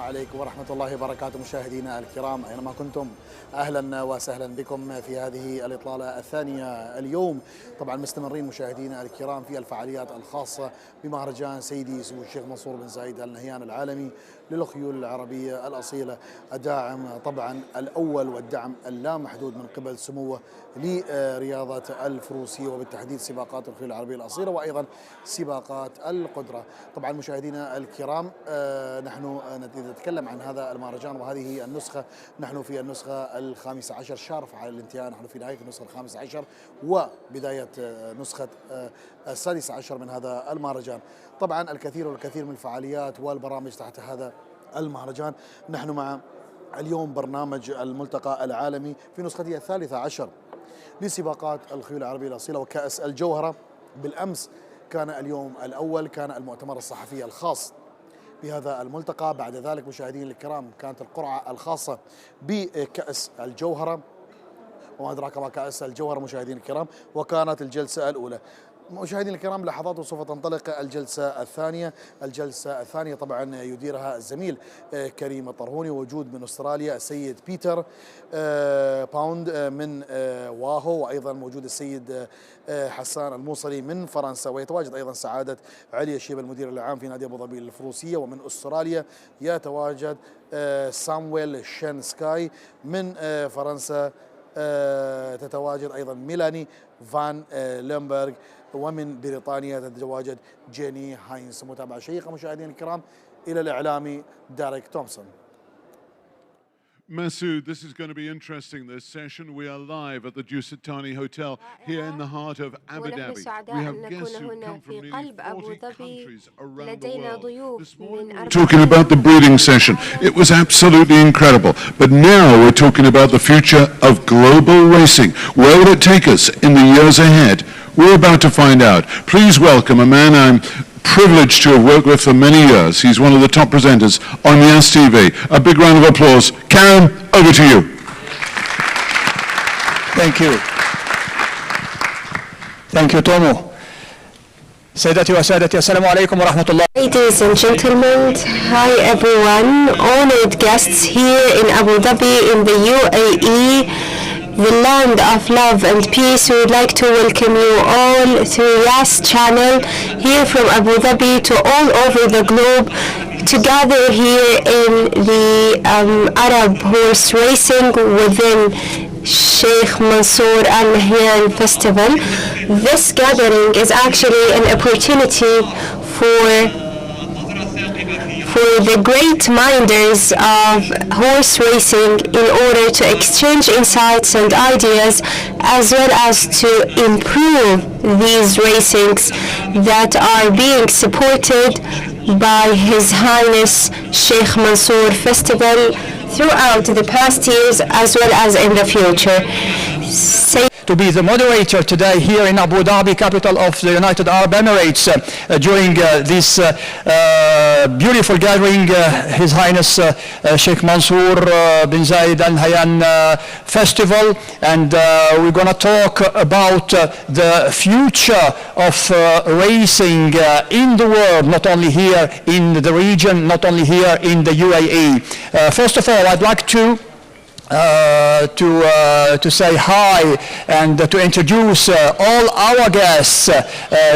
عليكم ورحمة الله وبركاته مشاهدينا الكرام أينما كنتم، أهلا وسهلا بكم في هذه الإطلالة الثانية اليوم. طبعا مستمرين مشاهدينا الكرام في الفعاليات الخاصة بمهرجان سيدي سمو الشيخ منصور بن زايد آل نهيان العالمي للخيول العربية الأصيلة، الداعم طبعا الأول والدعم اللامحدود من قبل سموه لرياضة الفروسية وبالتحديد سباقات الخيول العربية الأصيلة وأيضا سباقات القدرة. طبعا مشاهدينا الكرام نحن نتكلم عن هذا المهرجان وهذه النسخة، نحن في النسخة الخامسة عشر شارف على الانتهاء، نحن في نهاية النسخة الخامسة عشر وبداية نسخة السادسة عشر من هذا المهرجان. طبعا الكثير والكثير من الفعاليات والبرامج تحت هذا المهرجان. نحن مع اليوم برنامج الملتقى العالمي في نسخته الثالثة عشر لسباقات الخيول العربية الأصيلة وكأس الجوهرة. بالأمس كان اليوم الأول، كان المؤتمر الصحفي الخاص بهذا الملتقى. بعد ذلك مشاهدينا الكرام كانت القرعة الخاصة بكأس الجوهرة، وما أدراك ما كأس الجوهرة مشاهدينا الكرام، وكانت الجلسة الأولى. مشاهدينا الكرام لحظات وسوف تنطلق الجلسة الثانية. الجلسة الثانية طبعا يديرها الزميل كريم الطرهوني، وجود من أستراليا السيد بيتر باوند من واهو، وأيضا موجود السيد حسان الموصلي من فرنسا، ويتواجد أيضا سعادة علي الشيب المدير العام في نادي أبو ظبي للفروسية. ومن أستراليا يتواجد سامويل شين سكاي من فرنسا، تتواجد أيضا ميلاني فان ليمبرغ، ومن بريطانيا تتواجد جيني هاينس. متابعة شيقة مشاهدينا الكرام إلى الإعلامي داريك تومسون. Mansoor, this is going to be interesting, this session. We are live at the Dusit Thani Hotel here in the heart of Abu Dhabi. We have guests who come from nearly 40 countries around the world. This morning we were talking about the breeding session. It was absolutely incredible. But now we're talking about the future of global racing. Where will it take us in the years ahead? We're about to find out. Please welcome a man I'm privileged to have worked with for many years. He's one of the top presenters on Yas TV. A big round of applause. Karen, over to you. Thank you. Thank you, Tomo. سيداتي وسادتي السلام عليكم ورحمة الله. Ladies and gentlemen, hi everyone, honored guests here in Abu Dhabi in the UAE, the land of love and peace. We would like to welcome you all through Yas channel here from Abu Dhabi to all over the globe to gather here in the Arab horse racing within Sheikh Mansoor Al Nahyan Festival. This gathering is actually an opportunity for the great minders of horse racing in order to exchange insights and ideas, as well as to improve these racings that are being supported by His Highness Sheikh Mansoor Festival throughout the past years as well as in the future. To be the moderator today here in Abu Dhabi, capital of the United Arab Emirates, during this beautiful gathering, His Highness Sheikh Mansoor bin Zayed Al Nahyan Festival, and we're going to talk about the future of racing in the world, not only here in the region, not only here in the UAE. First of all, I'd like to say hi and to introduce all our guests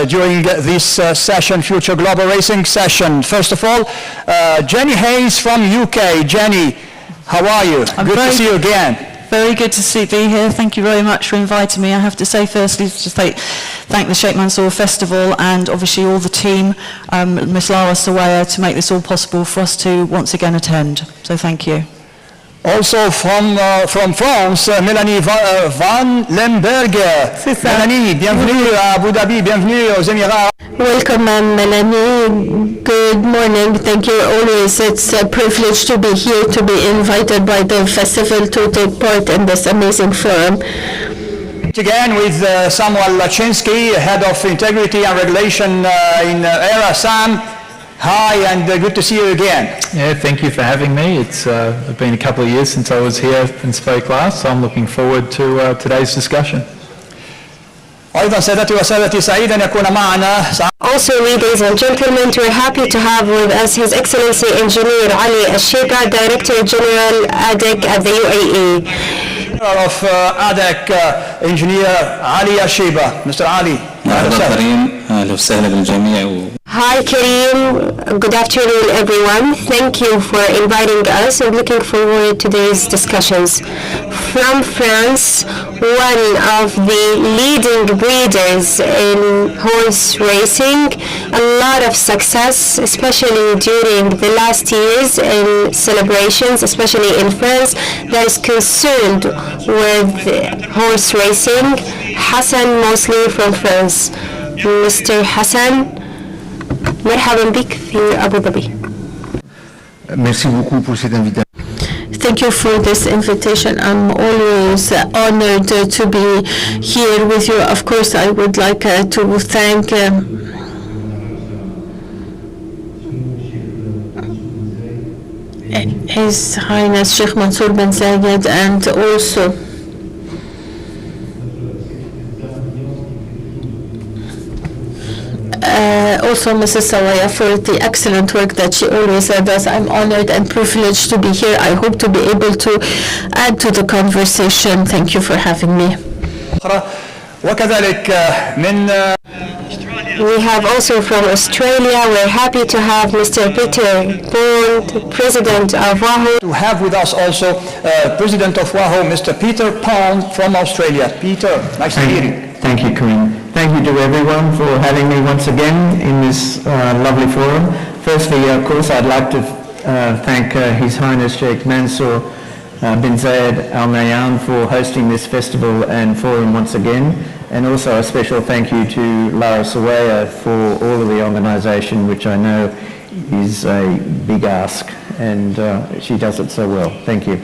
during this session, Future Global Racing session. First of all, Jenny Hayes from UK. Jenny, how are you? Good to see you again. Very good to be here. Thank you very much for inviting me. I have to say firstly to thank the Sheikh Mansour Festival and obviously all the team, Ms. Lara Sawaya, to make this all possible for us to once again attend. So thank you. Also from France, Mélanie Van Lemberger. Mélanie, bienvenue à Abu Dhabi, bienvenue aux Émirats. Welcome, Melanie. Good morning. Thank you always. It's a privilege to be here, to be invited by the festival to take part in this amazing forum. Again with Samuel Lachinsky, Head of Integrity and Regulation in ERA. Sam, hi, and good to see you again. Yeah, thank you for having me. It's been a couple of years since I was here and spoke last, so I'm looking forward to today's discussion. أيضا سادتي وسادتي سعيد أن يكون معنا. Also, ladies and gentlemen, we're happy to have with us His Excellency Engineer Ali Al-Sheba, Director General ADEC at the UAE. General of ADEC, Engineer Ali Al-Sheba. Mr. Ali. Hi Kareem, good afternoon everyone. Thank you for inviting us and looking forward to today's discussions. From France, one of the leading breeders in horse racing, a lot of success, especially during the last years in celebrations, especially in France, that is concerned with horse racing. Hassan Mosley from France. Mr. Hassan, مرحبا بك في أبو ظبي. Merci beaucoup pour cette invitation. Thank you for this invitation. I'm always honored to be here with you. Of course, I would like to thank His Highness Sheikh Mansoor bin Zayed and also Mrs. Sawaya for the excellent work that she always does. I'm honored and privileged to be here. I hope to be able to add to the conversation. Thank you for having me. We have also from Australia, we're happy to have Mr. Peter Bond, President of WAHO. To have with us also President of WAHO, Mr. Peter Pond from Australia. Peter, nice to meet you. Thank you, Kareem. Thank you to everyone for having me once again in this lovely forum. Firstly, of course, I'd like to thank His Highness Sheikh Mansoor bin Zayed Al Nahyan for hosting this festival and forum once again. And also a special thank you to Lara Sawaya for all of the organisation, which I know is a big ask, and she does it so well. Thank you.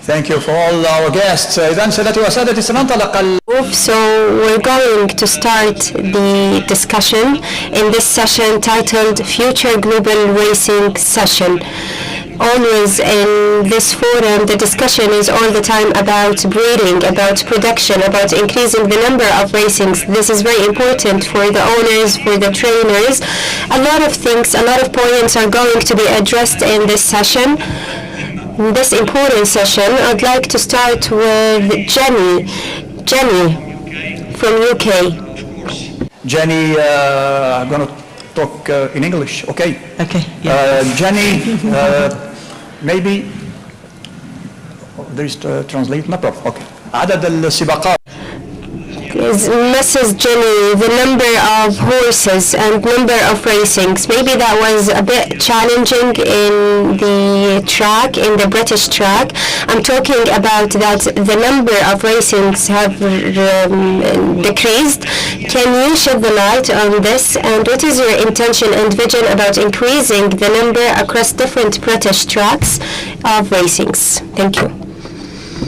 Thank you for all our guests. إذن سادتي وسادتي سننطلق. So we're going to start the discussion in this session titled Future Global Racing Session. Always in this forum, the discussion is all the time about breeding, about production, about increasing the number of racings. This is very important for the owners, for the trainers. A lot of things, a lot of points are going to be addressed in this session. This important session, I'd like to start with Jenny from UK. Jenny, I'm going to talk in English, okay? Okay. Yeah. Jenny, maybe there is translate, no problem. Okay. عدد السباقات. Mrs. Jenny, the number of horses and number of racings. Maybe that was a bit challenging in the track, in the British track. I'm talking about that the number of racings have decreased. Can you shed the light on this? And what is your intention and vision about increasing the number across different British tracks of racings? Thank you.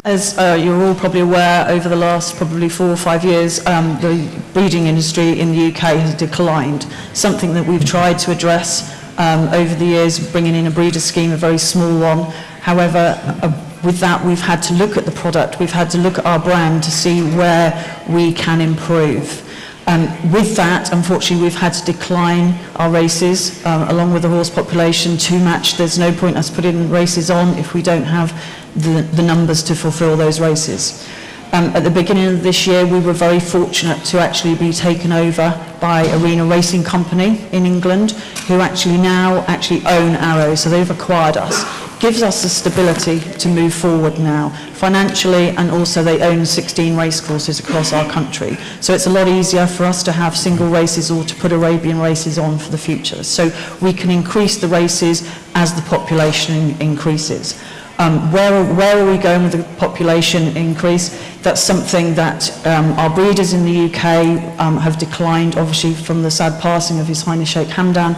As you're all probably aware, over the last probably 4 or 5 years, the breeding industry in the UK has declined, something that we've tried to address over the years, bringing in a breeder scheme, a very small one. However, with that, we've had to look at the product, we've had to look at our brand to see where we can improve. With that, unfortunately, we've had to decline our races along with the horse population to match. There's no point us putting races on if we don't have the numbers to fulfill those races. At the beginning of this year, we were very fortunate to actually be taken over by Arena Racing Company in England, who actually now own Arrow, so they've acquired us. Gives us the stability to move forward now, financially, and also they own 16 racecourses across our country. So it's a lot easier for us to have single races or to put Arabian races on for the future. So we can increase the races as the population increases. Where are we going with the population increase? That's something that our breeders in the UK have declined, obviously from the sad passing of His Highness Sheikh Hamdan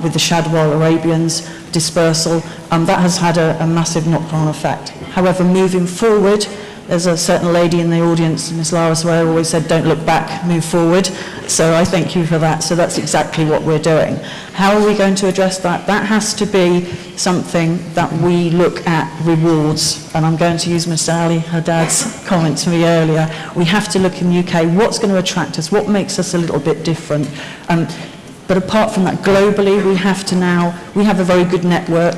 with the Shadwell Arabians dispersal. That has had a massive knock-on effect. However, moving forward, There's a certain lady in the audience, Ms. Lara Sawaya, always said, don't look back, move forward. So I thank you for that. So that's exactly what we're doing. How are we going to address that? That has to be something that we look at rewards. And I'm going to use Mr. Ali Haddad's comment to me earlier. We have to look in the UK, what's going to attract us, what makes us a little bit different. But apart from that, globally, we have a very good network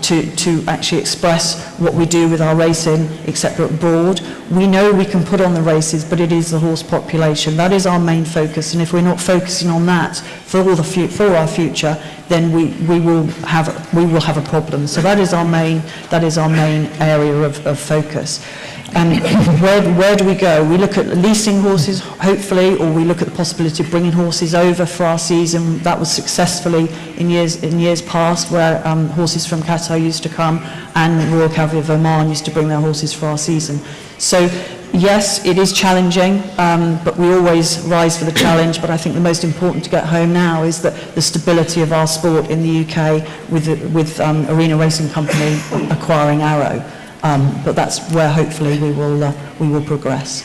to actually express what we do with our racing, etc. abroad. We know we can put on the races, but it is the horse population. That is our main focus, and if we're not focusing on that for our future, then we will have a problem. So that is our main area of focus. And where do we go? We look at leasing horses, hopefully, or we look at the possibility of bringing horses over for our season. That was successfully in years past, where horses from Qatar used to come, and Royal Cavalry of Oman used to bring their horses for our season. So yes, it is challenging, but we always rise for the challenge. But I think the most important to get home now is that the stability of our sport in the UK with Arena Racing Company acquiring Arrow. But that's where hopefully we will progress.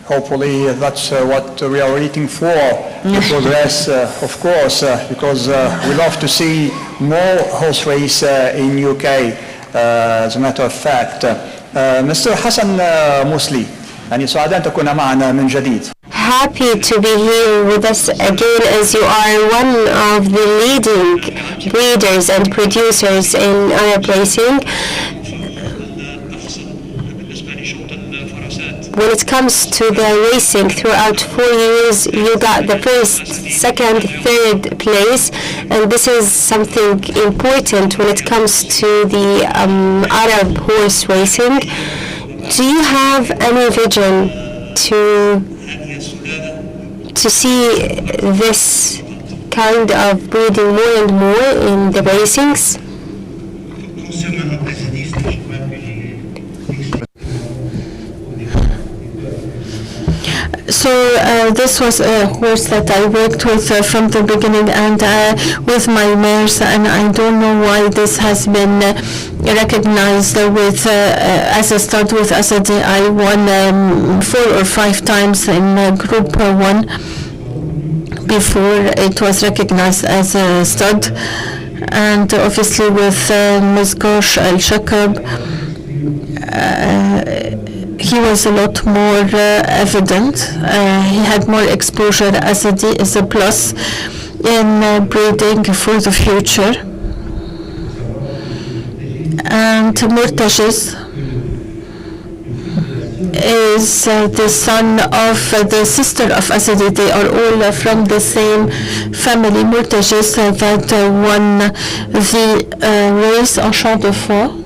Hopefully that's what we are waiting for, to progress, of course, because we love to see more horse race in UK, as a matter of fact. Mr. Hassan Musli, يعني سعداء أن تكون معنا من جديد. Happy to be here with us again, as you are one of the leading breeders and producers in Arab racing. When it comes to the racing, throughout 4 years, you got the first, second, third place, and this is something important when it comes to the Arab horse racing. Do you have any vision to see this kind of breeding more and more in the racings? So this was a horse that I worked with from the beginning, and with my mares, and I don't know why this has been recognized with as a stud with Asadi. I won 4 or 5 times in Group 1 before it was recognized as a stud, and obviously with Mizgosh Al-Shakab, he was a lot more evident. He had more exposure. Asadi is a plus in breeding for the future. And Murtajiz is the son of the sister of Asadi. They are all from the same family. Murtajiz that won the race en Champ de Fonds.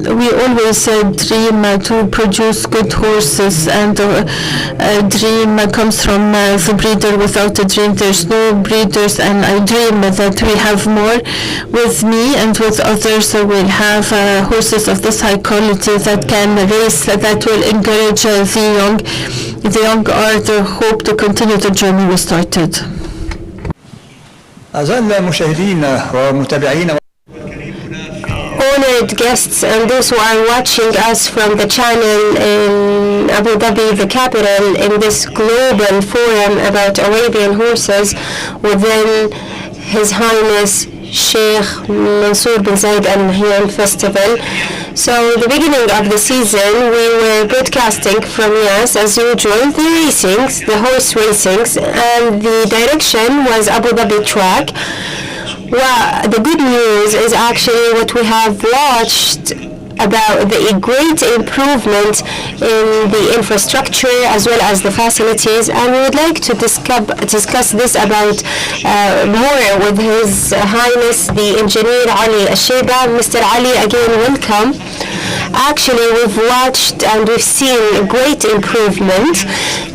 We always dream to produce good horses, and a dream comes from the breeder. Without a dream, there's no breeders, and I dream that we have more. With me and with others, we'll have horses of this high quality that can race, that will encourage the young. The young are the hope to continue the journey we started. أعزائي المشاهدين ومتابعين Honored guests and those who are watching us from the channel in Abu Dhabi, the capital, in this global forum about Arabian horses within His Highness Sheikh Mansoor bin Zayed Al Nahyan Festival. So the beginning of the season, we were broadcasting from Yas, as usual, the racings, the horse racings, and the direction was Abu Dhabi track. Well, the good news is actually what we have watched about the great improvement in the infrastructure as well as the facilities, and we would like to discuss this about more with His Highness the Engineer Ali Al-Sheba. Mr. Ali, again, welcome. Actually, we've watched and we've seen a great improvement.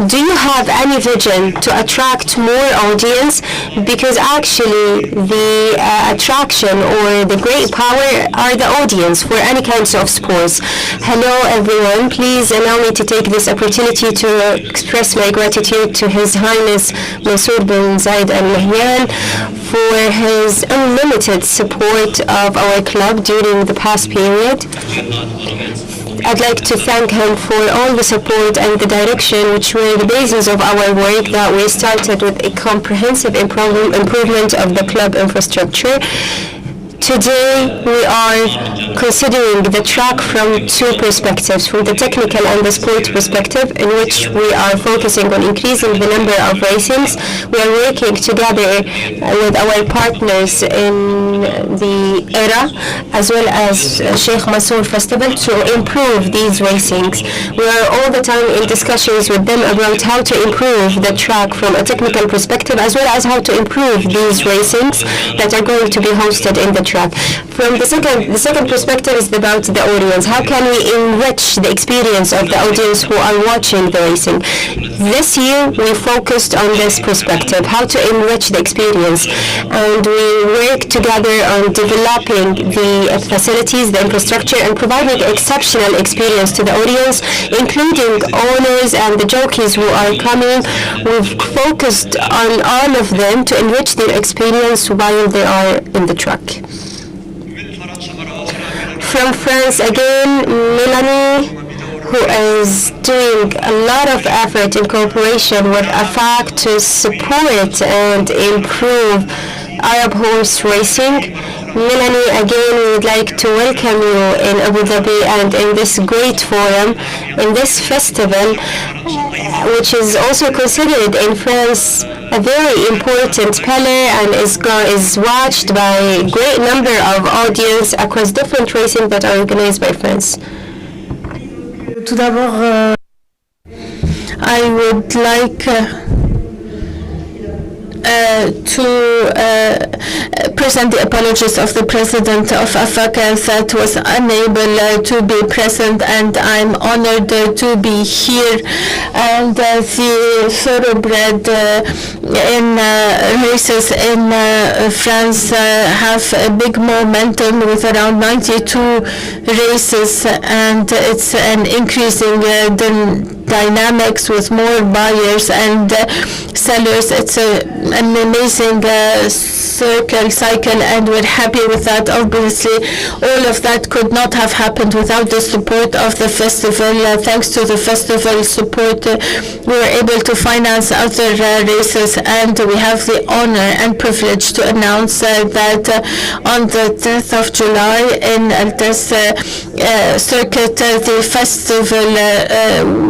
Do you have any vision to attract more audience? Because actually the attraction or the great power are the audience for any kinds of sports. Hello everyone, please allow me to take this opportunity to express my gratitude to His Highness Mansoor bin Zayed Al Nahyan for his unlimited support of our club during the past period. I'd like to thank him for all the support and the direction which were the basis of our work, that we started with a comprehensive improvement of the club infrastructure. Today, we are considering the track from two perspectives, from the technical and the sport perspective, in which we are focusing on increasing the number of racings. We are working together with our partners in the ERA, as well as Sheikh Mansoor Festival, to improve these racings. We are all the time in discussions with them about how to improve the track from a technical perspective, as well as how to improve these racings that are going to be hosted in the track. From the second perspective is about the audience. How can we enrich the experience of the audience who are watching the racing? This year we focused on this perspective, how to enrich the experience, and we work together on developing the facilities, the infrastructure, and providing exceptional experience to the audience, including owners and the jockeys who are coming. We've focused on all of them to enrich their experience while they are in the track. From France again, Melanie, who is doing a lot of effort in cooperation with AFAC to support and improve Arab horse racing. Melanie, again, we would like to welcome you in Abu Dhabi and in this great forum, in this festival, which is also considered in France a very important pillar and is watched by a great number of audience across different racing that are organized by France. Tout d'abord, I would like to present the apologies of the president of AFAC that was unable to be present, and I'm honored to be here. And the thoroughbred in races in France have a big momentum with around 92 races, and it's an increasing dynamics with more buyers and sellers. It's an amazing cycle, and we're happy with that. Obviously, all of that could not have happened without the support of the festival. Thanks to the festival support, we were able to finance other races, and we have the honor and privilege to announce that on the 10th of July in this circuit, the festival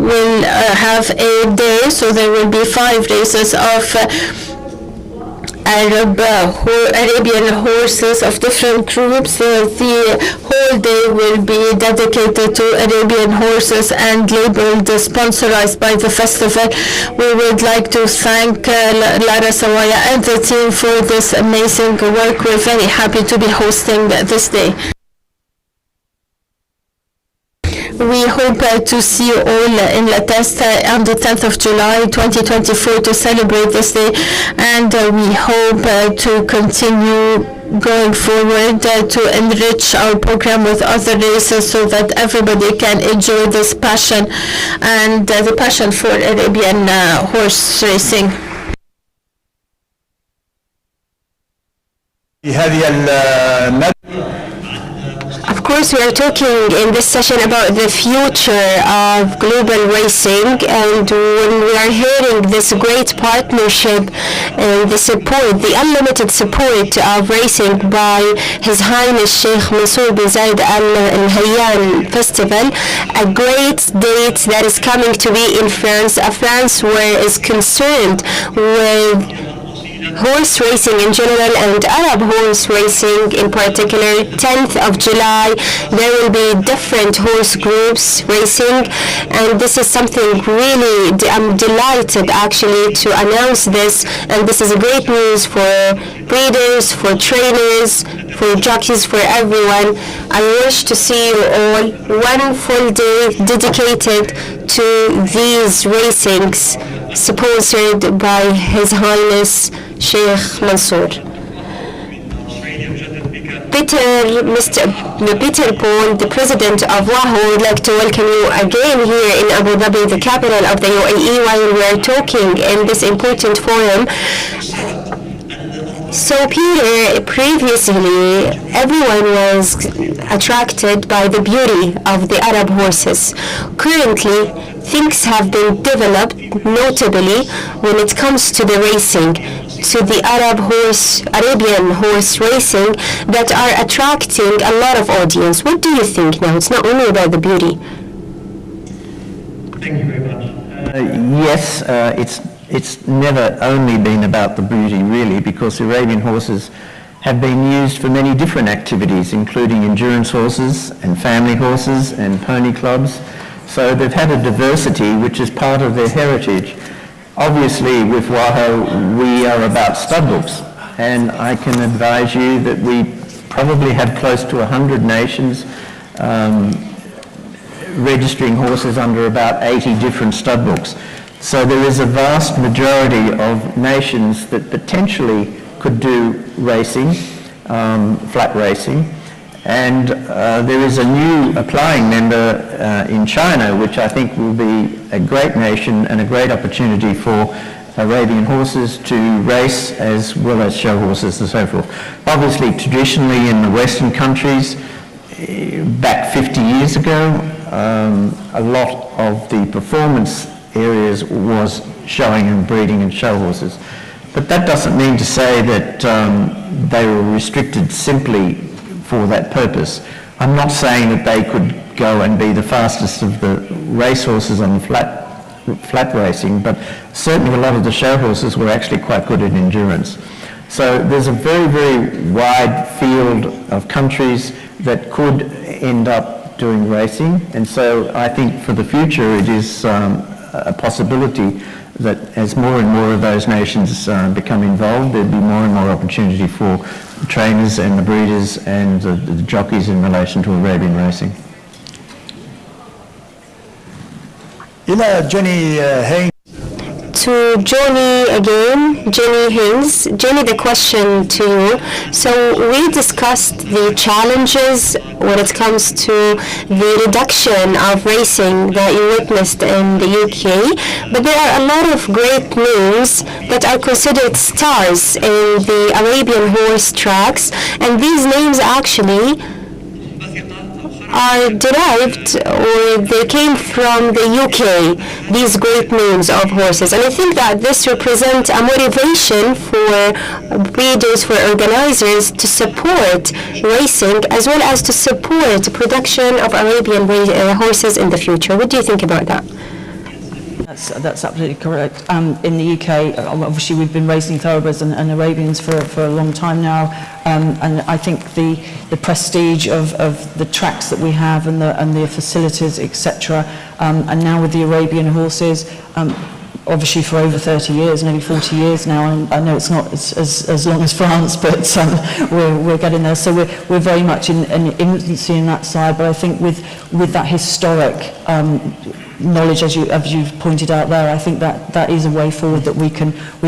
will have a day, so there will be 5 races of Arabian horses of different groups. The whole day will be dedicated to Arabian horses and labeled sponsorized by the festival. We would like to thank Lara Sawaya and the team for this amazing work. We're very happy to be hosting this day. We hope to see you all in La Teste on the 10th of July 2024 to celebrate this day, and we hope to continue going forward to enrich our program with other races so that everybody can enjoy this passion and the passion for Arabian horse racing. Of course, we are talking in this session about the future of global racing, and when we are hearing this great partnership and the support, the unlimited support of racing by His Highness Sheikh Mansoor bin Zayed Al Nahyan Festival, a great date that is coming to be in France, a France where is concerned with horse racing in general and Arab horse racing in particular. 10th of July, there will be different horse groups racing, and this is something really, I'm delighted actually to announce this, and this is great news for breeders, for trainers, for jockeys, for everyone. I wish to see you all one full day dedicated to these racings sponsored by His Highness Sheikh Mansoor. Mr. Peter Paul, the president of WAHO, would like to welcome you again here in Abu Dhabi, the capital of the UAE, while we are talking in this important forum. So Peter, previously everyone was attracted by the beauty of the Arab horses. Currently, things have been developed, notably when it comes to the racing, to the Arabian horse racing, that are attracting a lot of audience. What do you think now? It's not only about the beauty. Thank you very much. Yes, it's never only been about the beauty, really, because Arabian horses have been used for many different activities, including endurance horses and family horses and pony clubs. So they've had a diversity which is part of their heritage. Obviously, with WAHO, we are about studbooks, and I can advise you that we probably have close to 100 nations registering horses under about 80 different studbooks. So there is a vast majority of nations that potentially could do racing, flat racing, and there is a new applying member in China, which I think will be a great nation and a great opportunity for Arabian horses to race as well as show horses and so forth. Obviously, traditionally in the Western countries, back 50 years ago, a lot of the performance areas was showing and breeding and show horses. But that doesn't mean to say that they were restricted simply for that purpose. I'm not saying that they could go and be the fastest of the race horses on the flat racing, but certainly a lot of the show horses were actually quite good at endurance. So there's a very, very wide field of countries that could end up doing racing, and so I think for the future it is a possibility that as more and more of those nations become involved, there'll be more and more opportunity for the trainers and the breeders and the jockeys in relation to Arabian racing. To Johnny again, Jenny Haynes. Jenny, the question to you. So we discussed the challenges when it comes to the reduction of racing that you witnessed in the UK, but there are a lot of great names that are considered stars in the Arabian horse tracks, and these names actually are derived, or they came from the UK, these great names of horses. And I think that this represents a motivation for breeders, for organizers to support racing as well as to support the production of Arabian horses in the future. What do you think about that? That's absolutely correct. In the UK, obviously we've been racing thoroughbreds and Arabians for a long time now, and I think the prestige of the tracks that we have and the facilities, etc., and now with the Arabian horses, obviously for over 30 years, nearly 40 years now, and I know it's not as long as France, but we're getting there. So we're very much in infancy in that side, but I think with that historic knowledge, as you've pointed out there, I think that is a way forward that we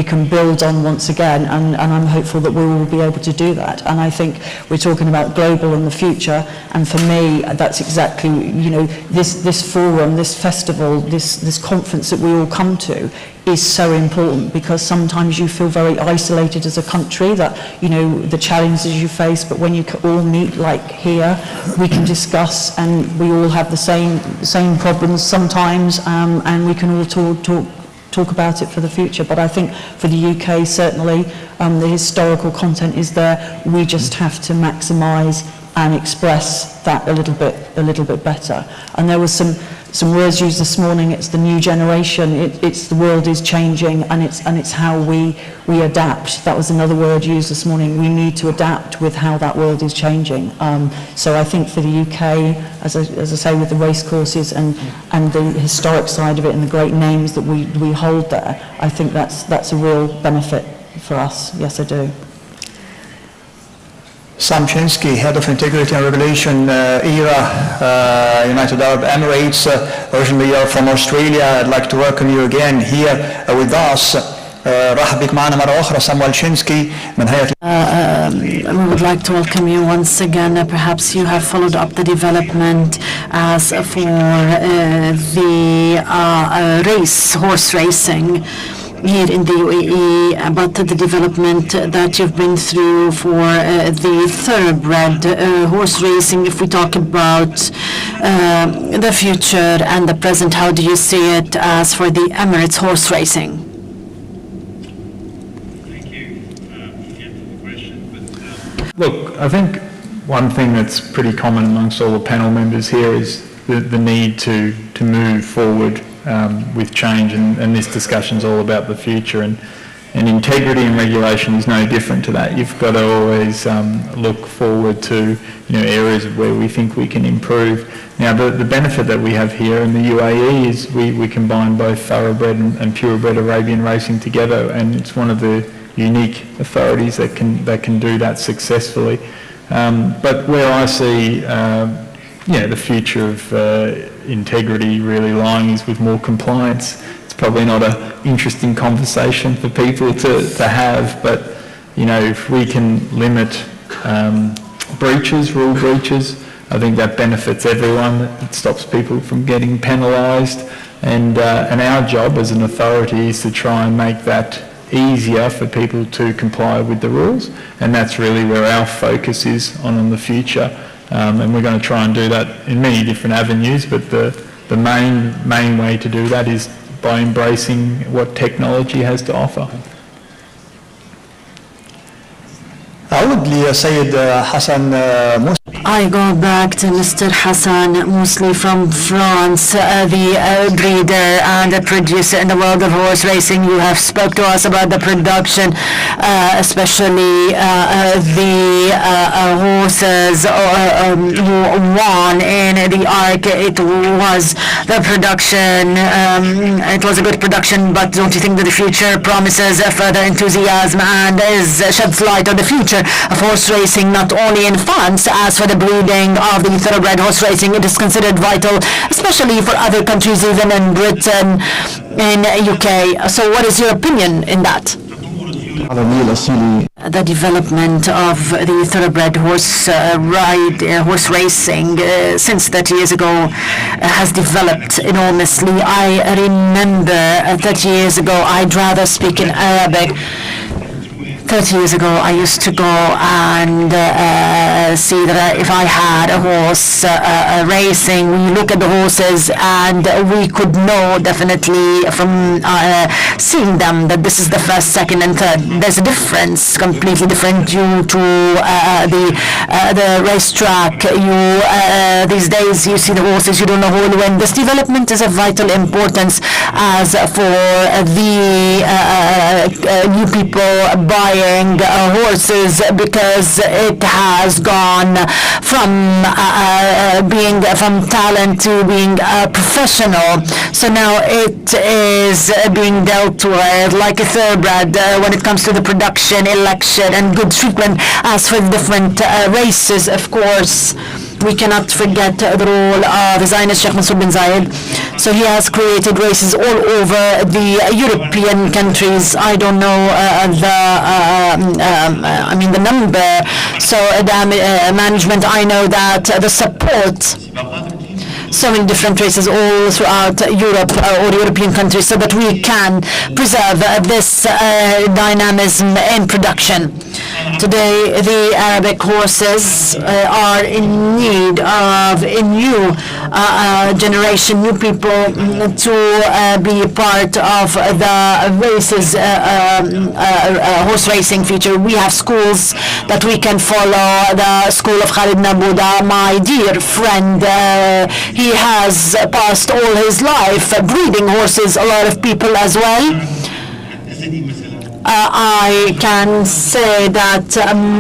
can build on once again, and I'm hopeful that we will be able to do that. And I think we're talking about global in the future, and for me that's exactly, this forum, this festival, this conference that we all come to is so important, because sometimes you feel very isolated as a country, that the challenges you face, but when you all meet like here, we can discuss, and we all have the same problems sometimes, and we can all talk about it for the future. But I think for the UK, certainly the historical content is there. We just have to maximise and express that a little bit better. And there was some words used this morning. It's the new generation. It's the world is changing, and it's how we adapt. That was another word used this morning. We need to adapt with how that world is changing. So I think for the UK, as I say, with the race courses and the historic side of it and the great names that we hold there, I think that's a real benefit for us. Yes, I do. Sam Chinsky, Head of Integrity and Regulation, ERA, United Arab Emirates. Originally you're from Australia. I'd like to welcome you again here with us. رحب بك معنا مرة أخرى سامويل شينسكي من هيئة We would like to welcome you once again. Perhaps you have followed up the development as for the horse racing here in the UAE, about the development that you've been through for the thoroughbred horse racing. If we talk about the future and the present, how do you see it as for the Emirates horse racing? Look, I think one thing that's pretty common amongst all the panel members here is the need to move forward with change, and this discussion is all about the future, and integrity and regulation is no different to that. You've got to always look forward to areas where we think we can improve. Now, the benefit that we have here in the UAE is we combine both thoroughbred and purebred Arabian racing together, and it's one of the unique authorities that can do that successfully. But where I see the future of integrity really lying is with more compliance. It's probably not an interesting conversation for people to have, but if we can limit rule breaches, I think that benefits everyone. It stops people from getting penalised, and our job as an authority is to try and make that easier for people to comply with the rules, and that's really where our focus is on the future. And we're going to try and do that in many different avenues, but the main way to do that is by embracing what technology has to offer. أعود لسيد حسن I go back to Mr. Hassan, mostly from France, the breeder and the producer in the world of horse racing. You have spoke to us about the production, especially the horses who won in the ARC. It was the production, it was a good production, but don't you think that the future promises further enthusiasm and sheds light on the future of horse racing, not only in France? As for the breeding of the thoroughbred horse racing, it is considered vital, especially for other countries, even in Britain, in UK. So what is your opinion in that? The development of the thoroughbred horse racing since 30 years ago has developed enormously. I remember 30 years ago, I'd rather speak in Arabic. 30 years ago, I used to go and see that if I had a horse racing, we look at the horses and we could know definitely from seeing them that this is the first, second, and third. There's a difference, completely different due to the racetrack. These days, you see the horses, you don't know who will win. This development is of vital importance as for the new people buying horses, because it has gone from being from talent to being professional. So now it is being dealt with like a thoroughbred when it comes to the production, election, and good treatment. As for different races, of course, we cannot forget the role of His Highness Sheikh Mansoor bin Zayed. So he has created races all over the European countries. I don't know the number. So the management, I know that the support so many different races all throughout Europe or European countries, so that we can preserve this dynamism in production. Today, the Arabic horses are in need of a new generation, new people to be part of the races, horse racing future. We have schools that we can follow. The school of Khalid Nabuda, my dear friend, he has passed all his life breeding horses, a lot of people as well. I can say that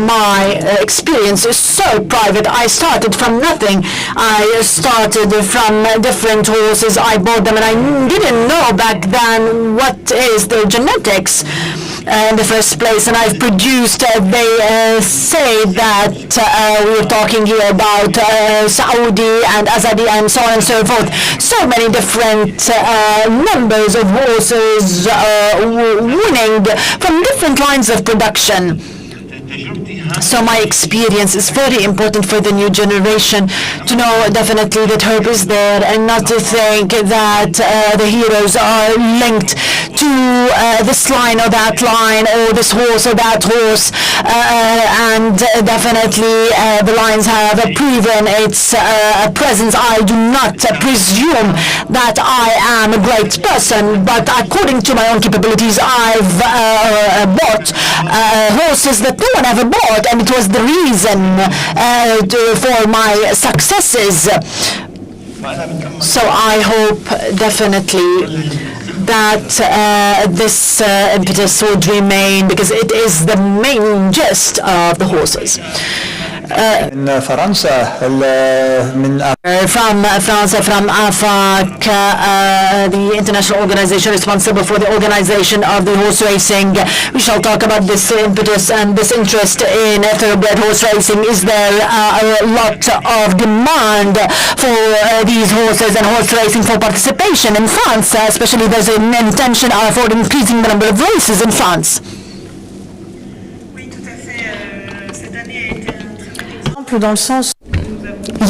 my experience is so private. I started from nothing. I started from different horses. I bought them, and I didn't know back then what is their genetics. in the first place, and I've produced, they say that we're talking here about Saudi and Azadi and so on and so forth. So many different numbers of horses winning from different lines of production. So my experience is very important for the new generation to know definitely that hope is there, and not to think that the heroes are linked to this line or that line, or this horse or that horse, and definitely the lines have proven its presence. I do not presume that I am a great person, but according to my own capabilities, I've bought horses that no one ever bought, and it was the reason for my successes. So I hope definitely that this impetus would remain, because it is the main gist of the horses. من فرنسا From France, from AFAC, the international organization responsible for the organization of the horse racing. We shall talk about this impetus and this interest in thoroughbred horse racing. Is there a lot of demand for these horses and horse racing for participation in France? Especially there's an intention for increasing the number of races in France.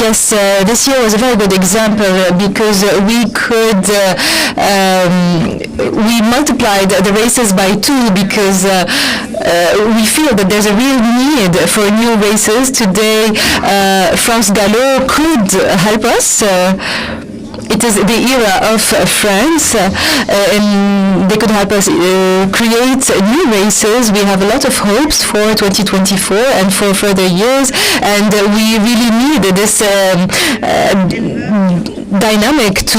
Yes, this year was a very good example because we multiplied the races by 2 because we feel that there's a real need for new races. Today, France Gallo could help us. It is the era of France, and they could help us create new races. We have a lot of hopes for 2024 and for further years, and we really need this dynamic to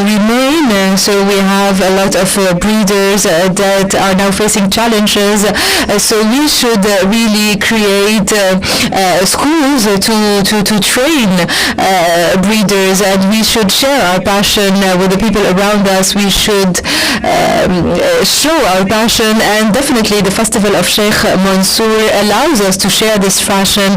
remain. So we have a lot of breeders that are now facing challenges. So we should really create schools to train breeders, and we should share our passion with the people around us. We should show our passion, and definitely the festival of Sheikh Mansoor allows us to share this passion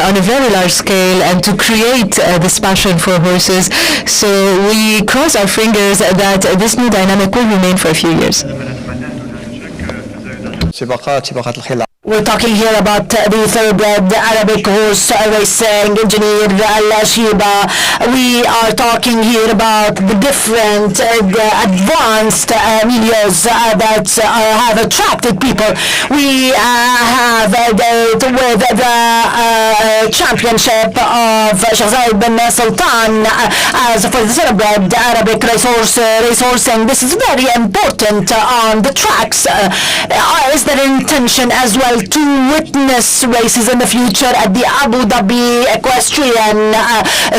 on a very large scale and to create this passion for horses. So we cross our fingers that this new dynamic will remain for a few years. We're talking here about the thoroughbred Arabic horse racing, Engineer Al-Shiba. We are talking here about the different advanced milieux that have attracted people. We have with the championship of Sheikh Zayed bin Sultan as for the thoroughbred Arabic racehorse. This is very important on the tracks. Is there intention as well to witness races in the future at the Abu Dhabi Equestrian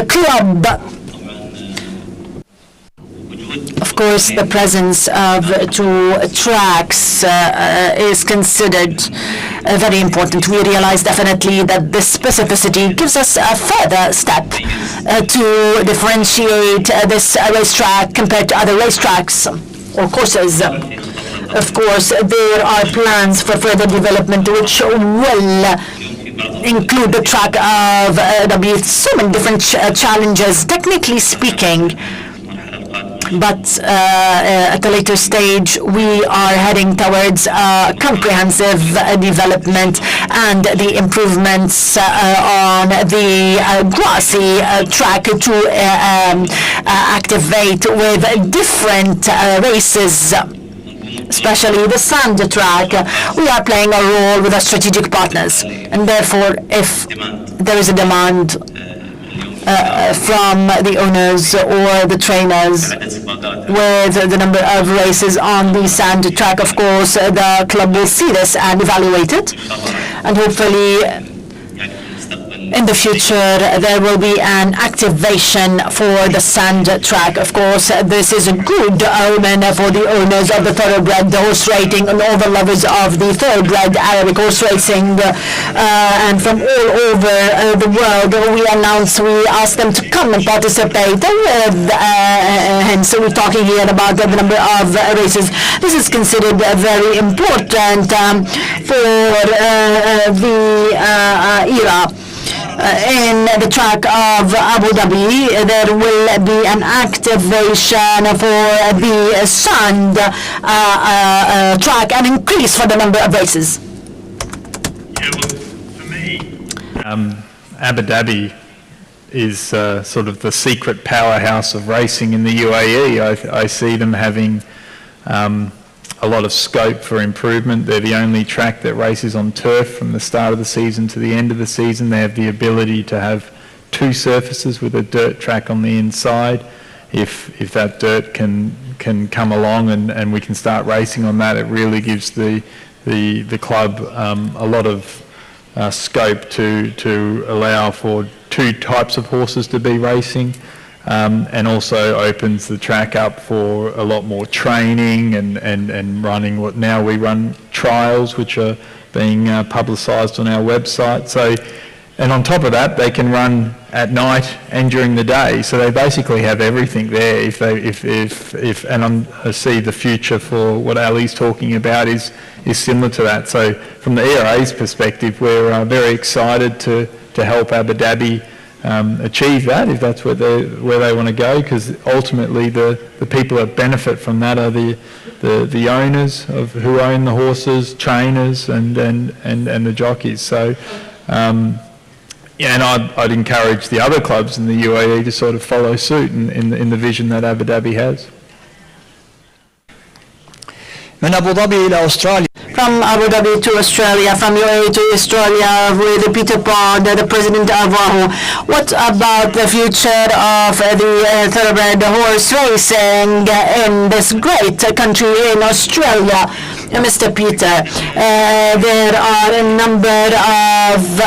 Club? Of course, the presence of 2 tracks is considered very important. We realize definitely that this specificity gives us a further step to differentiate this racetrack compared to other racetracks or courses. Of course, there are plans for further development which will include the track of so many different challenges, technically speaking. But at a later stage, we are heading towards comprehensive development and the improvements on the grassy track to activate with different races. Especially the sand track, we are playing a role with our strategic partners, and therefore if there is a demand from the owners or the trainers with the number of races on the sand track, of course the club will see this and evaluate it, and hopefully in the future there will be an activation for the sand track. Of course, this is a good omen for the owners of the thoroughbred horse racing and all the lovers of the thoroughbred Arabic horse racing, and from all over the world. We ask them to come and participate. Hence, we're talking here about the number of races. This is considered very important for the era. In the track of Abu Dhabi, there will be an activation for the sand track, an increase for the number of races. Yeah, well, for me, Abu Dhabi is sort of the secret powerhouse of racing in the UAE. I see them having a lot of scope for improvement. They're the only track that races on turf from the start of the season to the end of the season. They have the ability to have two surfaces with a dirt track on the inside. If that dirt can come along and we can start racing on that, it really gives the club a lot of scope to allow for two types of horses to be racing. And also opens the track up for a lot more training and running what now we run trials, which are being publicised on our website. So, and on top of that, they can run at night and during the day. So they basically have everything there. I see the future for what Ali's talking about is similar to that. So from the ERA's perspective, we're very excited to help Abu Dhabi achieve that, if that's where they want to go, because ultimately the people that benefit from that are the owners of who own the horses, trainers, and the jockeys. So and I'd encourage the other clubs in the UAE to sort of follow suit in the vision that Abu Dhabi has. من أبو ظبي إلى أستراليا. From Abu Dhabi to Australia, from UAE to Australia, with Peter Pond, the president of WAHO. What about the future of the thoroughbred horse racing in this great country in Australia? Mr. Peter, there are a number of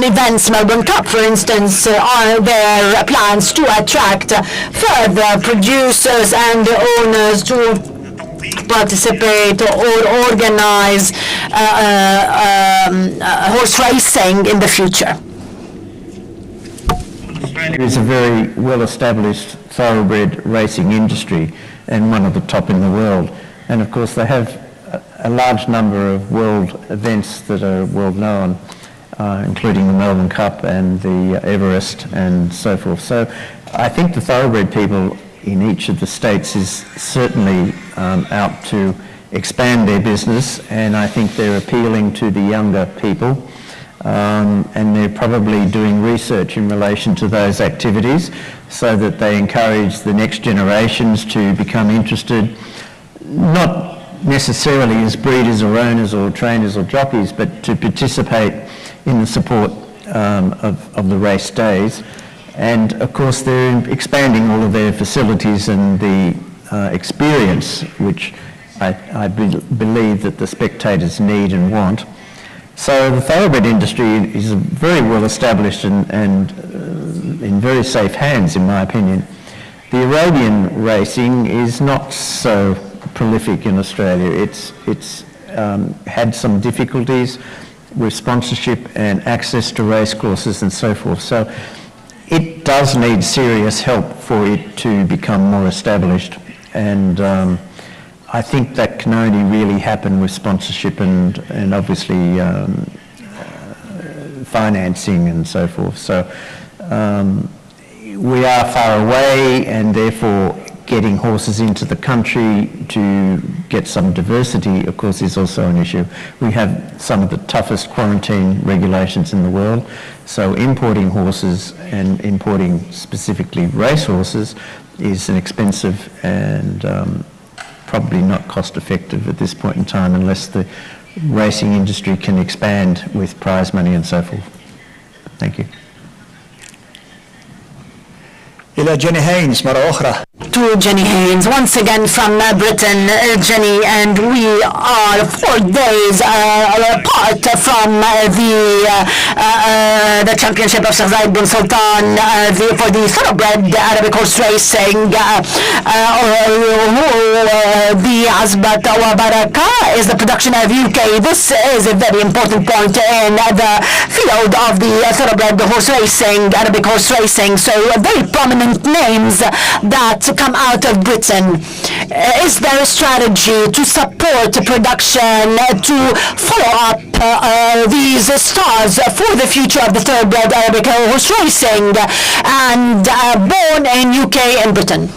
events, Melbourne Cup for instance, are there plans to attract further producers and owners to participate or organize horse racing in the future? Australia is a very well-established thoroughbred racing industry and one of the top in the world. And of course they have a large number of world events that are world known, including the Melbourne Cup and the Everest and so forth. So I think the thoroughbred people in each of the states is certainly out to expand their business, and I think they're appealing to the younger people, and they're probably doing research in relation to those activities so that they encourage the next generations to become interested, not necessarily as breeders or owners or trainers or jockeys, but to participate in the support of the race days. And of course they're expanding all of their facilities and the experience, which I believe that the spectators need and want. So the thoroughbred industry is very well established and in very safe hands, in my opinion. The Arabian racing is not so prolific in Australia. It's had some difficulties with sponsorship and access to race courses and so forth. So it does need serious help for it to become more established, and I think that can only really happen with sponsorship and obviously financing and so forth. So we are far away, and therefore getting horses into the country to get some diversity, of course, is also an issue. We have some of the toughest quarantine regulations in the world, so importing horses and importing specifically race horses is an expensive and probably not cost effective at this point in time unless the racing industry can expand with prize money and so forth. Thank you. إلى جيني هينز مرة أخرى. to Jenny Haynes, once again from Britain. Jenny, and we are 4 days apart from the championship of Sheikh Zayed bin Sultan for the thoroughbred Arabic horse racing. The Azbat wa Baraka is the production of UK. This is a very important point in the field of the thoroughbred horse racing, Arabic horse racing. So very prominent names that come out of Britain. Is there a strategy to support production, to follow up these stars for the future of the thoroughbred Arabic horse racing and born in UK and Britain?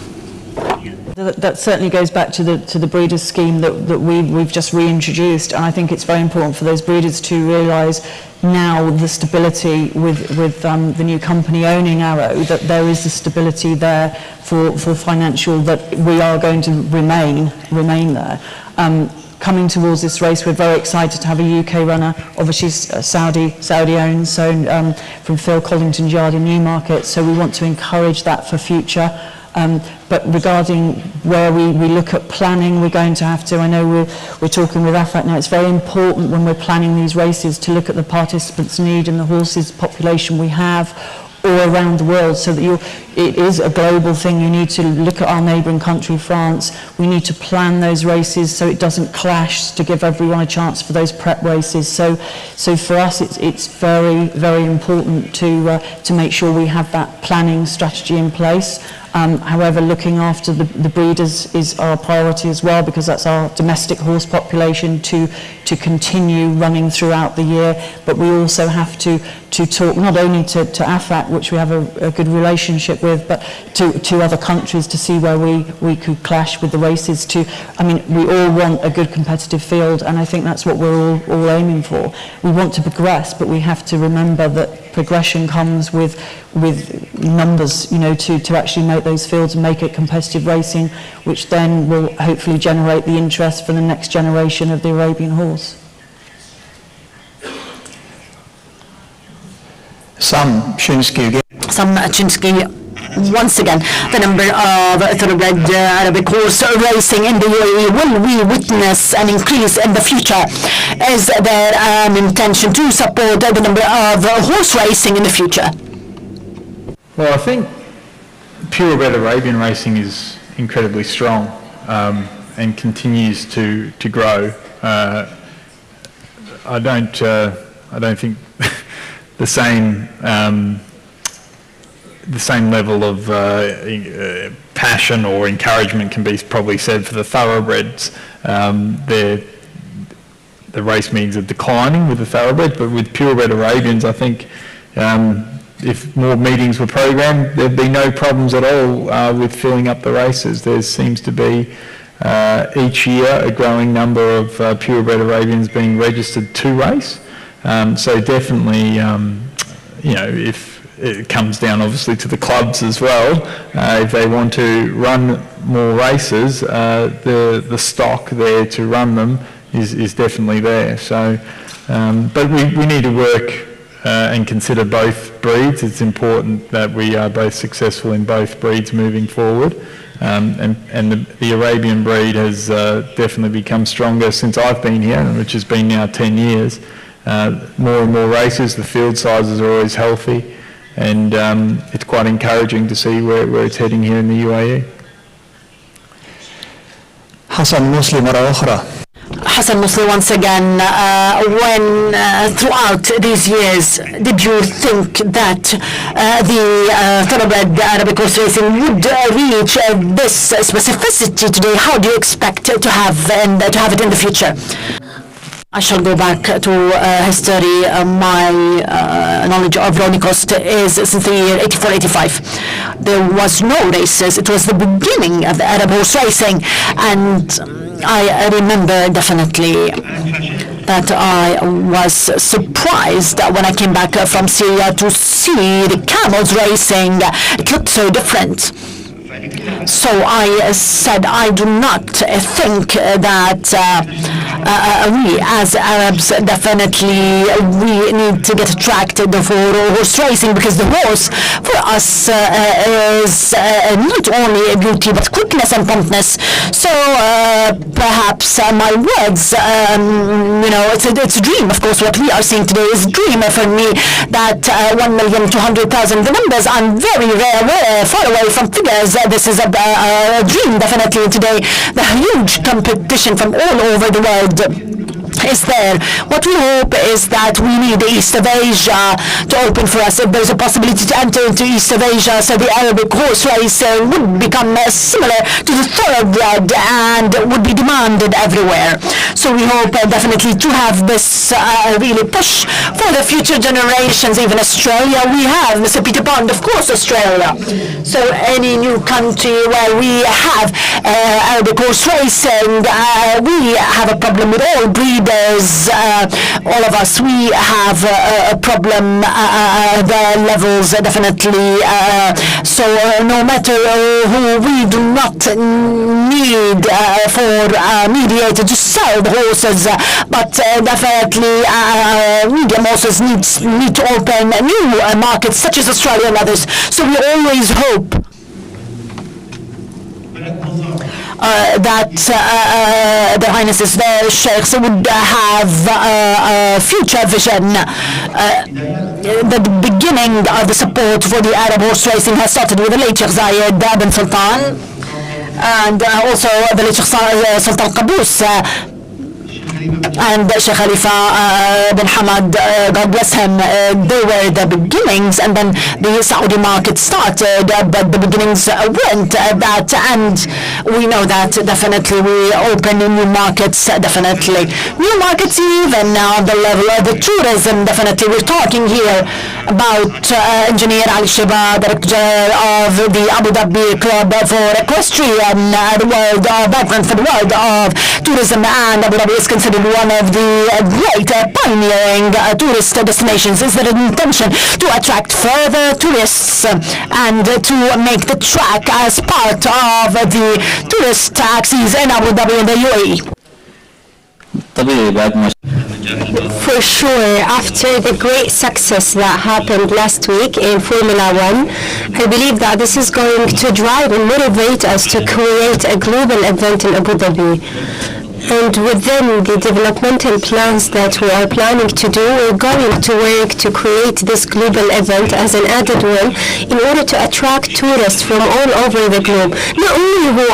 That certainly goes back to the breeders scheme that we've just reintroduced, and I think it's very important for those breeders to realise now the stability with the new company owning Arrow, that there is the stability there for financial, that we are going to remain there. Coming towards this race, we're very excited to have a UK runner, obviously Saudi owned, so from Phil Collington's yard in Newmarket, so we want to encourage that for future. But regarding where we look at planning, we're going to have to, I know we're talking with AFAT now, it's very important when we're planning these races to look at the participants' need and the horses population we have all around the world, so that it is a global thing. You need to look at our neighbouring country, France. We need to plan those races so it doesn't clash, to give everyone a chance for those prep races. So for us, it's very, very important to make sure we have that planning strategy in place. However, looking after the breeders is our priority as well, because that's our domestic horse population to continue running throughout the year. But we also have to talk not only to AFAT, which we have a good relationship with, but to other countries to see where we could clash with the races. We all want a good competitive field, and I think that's what we're all aiming for. We want to progress, but we have to remember that progression comes with numbers, to actually make those fields and make it competitive racing, which then will hopefully generate the interest for the next generation of the Arabian horse. Sam Chinsky, once again, the number of thoroughbred Arabic horse racing in the UAE. Will we witness an increase in the future? Is there an intention to support the number of horse racing in the future? Well, I think purebred Arabian racing is incredibly strong and continues to grow. I don't think the same level of passion or encouragement can be probably said for the thoroughbreds. The race means are declining with the thoroughbred, but with purebred Arabians, I think if more meetings were programmed, there'd be no problems at all with filling up the races. There seems to be each year a growing number of purebred Arabians being registered to race. So definitely, if it comes down obviously to the clubs as well, if they want to run more races, the stock there to run them is definitely there. So, but we need to work and consider both breeds. It's important that we are both successful in both breeds moving forward. And the Arabian breed has definitely become stronger since I've been here, which has been now 10 years. More and more races, the field sizes are always healthy, and it's quite encouraging to see where it's heading here in the UAE. Hassan Muslim مرة أخرى. Hassan Muslim, once again, when throughout these years, did you think that the thoroughbred Arabic horse racing would reach this specificity today? How do you expect to have it in the future? I shall go back to history. My knowledge of Ronnie Cost is since the year 84-85. There was no races. It was the beginning of the Arab horse racing, and I remember definitely that I was surprised when I came back from Syria to see the camels racing. It looked so different. So I said, I do not think that we as Arabs definitely we need to get attracted for horse racing, because the horse for us is not only beauty but quickness and promptness. So perhaps my words, it's a dream. Of course, what we are seeing today is a dream for me. That 1,200,000, the numbers are very rare, far away from figures. This is a dream definitely today. The huge competition from all over the world is there. What we hope is that we need the East of Asia to open for us. If there's a possibility to enter into East of Asia, so the Arabic horse race would become similar to the thoroughbred and would be demanded everywhere. So we hope definitely to have this really push for the future generations. Even Australia, we have Mr. Peter Bond, of course, Australia. So any new country where we have Arabic horse racing, we have a problem with all breeders. All of us, we have a problem. The levels definitely. So no matter who, we do not need for mediator to sell the horses, but definitely medium horses need to open new markets such as Australia and others. So we always hope that Their Highnesses, the Sheikhs, would have a future vision. The beginning of the support for the Arab horse racing has started with the late Sheikh Zayed bin Sultan, and also the late Sheikh Sultan Qaboos, and Sheikh Khalifa bin Hamad, God bless him. They were the beginnings, and then the Saudi market started, but the beginnings weren't that, and we know that definitely we open new markets, definitely. New markets even now, the level of the tourism, definitely. We're talking here about Engineer Ali Shiba, Director of the Abu Dhabi Club for Equestrian, the world background for the world of tourism, and Abu Dhabi is considered one of the great pioneering tourist destinations. Is there an intention to attract further tourists and to make the track as part of the tourist taxis in Abu Dhabi and the UAE? For sure, after the great success that happened last week in Formula One, I believe that this is going to drive and motivate us to create a global event in Abu Dhabi. And within the developmental plans that we are planning to do, we're going to work to create this global event as an added one in order to attract tourists from all over the globe. Not only who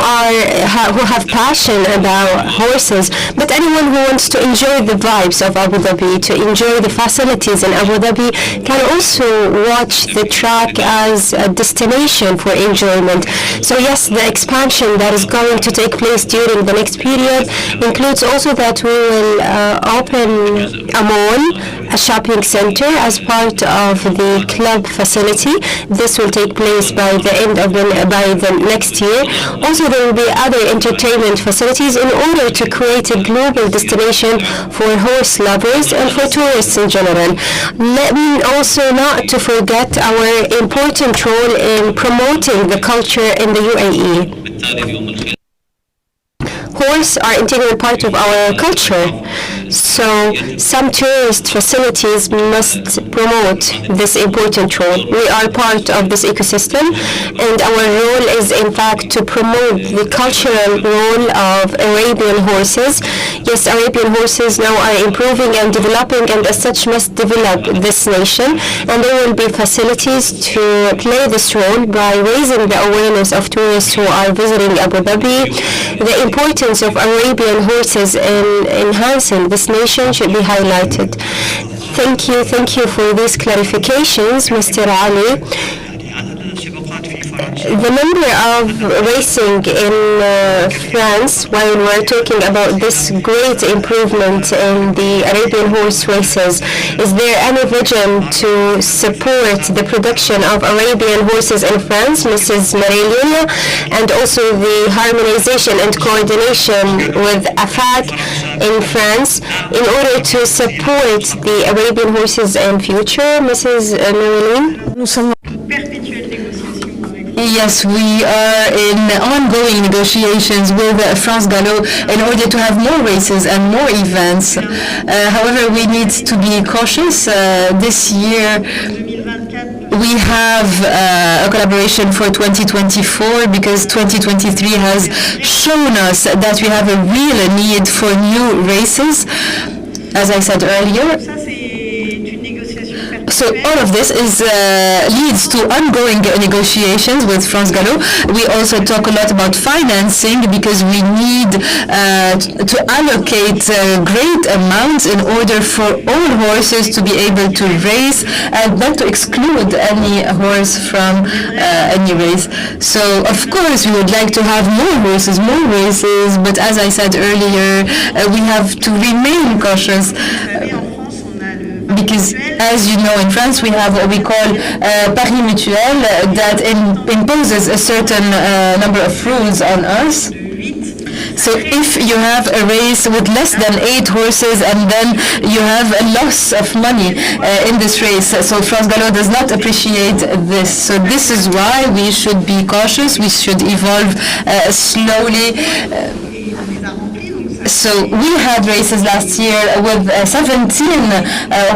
have passion about horses, but anyone who wants to enjoy the vibes of Abu Dhabi, to enjoy the facilities in Abu Dhabi, can also watch the track as a destination for enjoyment. So yes, the expansion that is going to take place during the next period includes also that we will open a mall, a shopping center as part of the club facility. This will take place by the end of the next year. Also, there will be other entertainment facilities in order to create a global destination for horse lovers and for tourists in general. Let me also not to forget our important role in promoting the culture in the UAE. Horse are an integral part of our culture, so some tourist facilities must promote this important role. We are part of this ecosystem, and our role is in fact to promote the cultural role of Arabian horses. Yes, Arabian horses now are improving and developing, and as such must develop this nation, and there will be facilities to play this role by raising the awareness of tourists who are visiting Abu Dhabi. The importance of Arabian horses in enhancing this nation should be highlighted. Thank you for these clarifications, Mr. Ali. The number of racing in France, while we're talking about this great improvement in the Arabian horse races, is there any vision to support the production of Arabian horses in France, Mrs. Marilena, and also the harmonization and coordination with AFAC in France in order to support the Arabian horses in future, Mrs. Marilena? Yes, we are in ongoing negotiations with France Gallo in order to have more races and more events. However, we need to be cautious. This year, we have a collaboration for 2024 because 2023 has shown us that we have a real need for new races, as I said earlier. So all of this leads to ongoing negotiations with France Gallo. We also talk a lot about financing because we need to allocate great amounts in order for all horses to be able to race and not to exclude any horse from any race. So of course we would like to have more horses, more races, but as I said earlier, we have to remain cautious. Because, as you know, in France we have what we call Paris Mutuel that imposes a certain number of rules on us. So if you have a race with less than 8 horses and then you have a loss of money in this race, so France Gallo does not appreciate this. So this is why we should be cautious, we should evolve slowly. So we had races last year with 17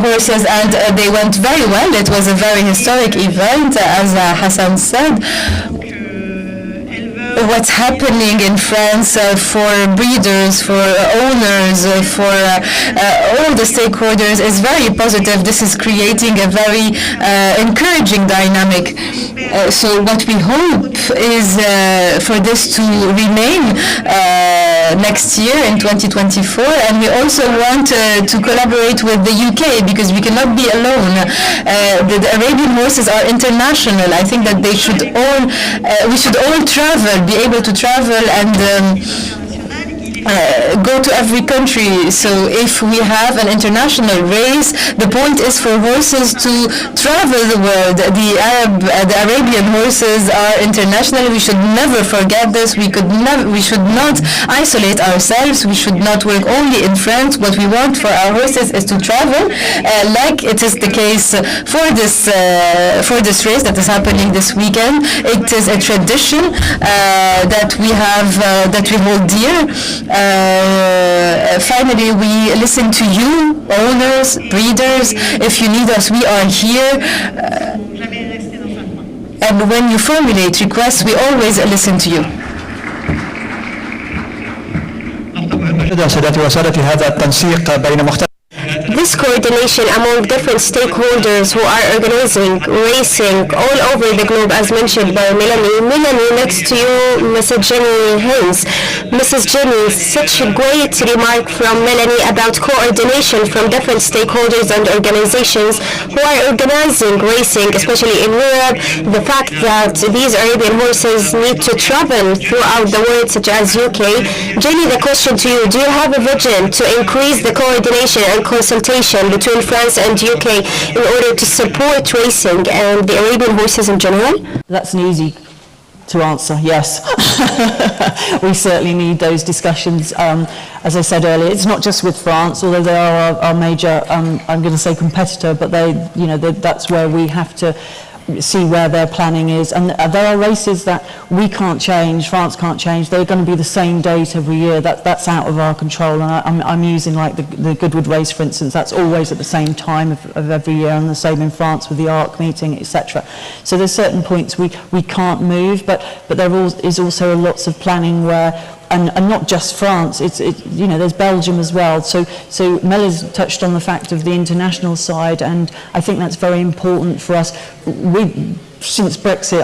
horses and they went very well. It was a very historic event, as Hassan said. What's happening in France for breeders, for owners, for all the stakeholders is very positive. This is creating a very encouraging dynamic. So what we hope is for this to remain next year in 2024, and we also want to collaborate with the UK because we cannot be alone. The Arabian horses are international. I think that they should all, we should all travel, be able to travel and go to every country. So if we have an international race, the point is for horses to travel the world. The Arabian horses are international. We should never forget this. We should not isolate ourselves. We should not work only in France. What we want for our horses is to travel, like it is the case for this race that is happening this weekend. It is a tradition that we have, that we hold dear. Finally, we listen to you, owners, breeders. If you need us, we are here. And when you formulate requests, we always listen to you. This coordination among different stakeholders who are organizing racing all over the globe, as mentioned by Melanie. Melanie, next to you, Mrs. Jenny Haynes. Mrs. Jenny, such a great remark from Melanie about coordination from different stakeholders and organizations who are organizing racing, especially in Europe. The fact that these Arabian horses need to travel throughout the world, such as UK. Jenny, the question to you, do you have a vision to increase the coordination and consultation between France and UK in order to support racing and the Arabian horses in general? That's an easy to answer, yes. We certainly need those discussions. As I said earlier, it's not just with France, although they are our major, I'm going to say competitor, but that's where we have to see where their planning is. And there are races that we can't change, France can't change. They're going to be the same date every year. That's out of our control. And I'm using like the Goodwood race, for instance. That's always at the same time of every year, and the same in France with the ARC meeting, etc. So there's certain points we can't move, but there is also lots of planning where, and not just France, there's Belgium as well. So Mela's touched on the fact of the international side, and I think that's very important for us. Since Brexit,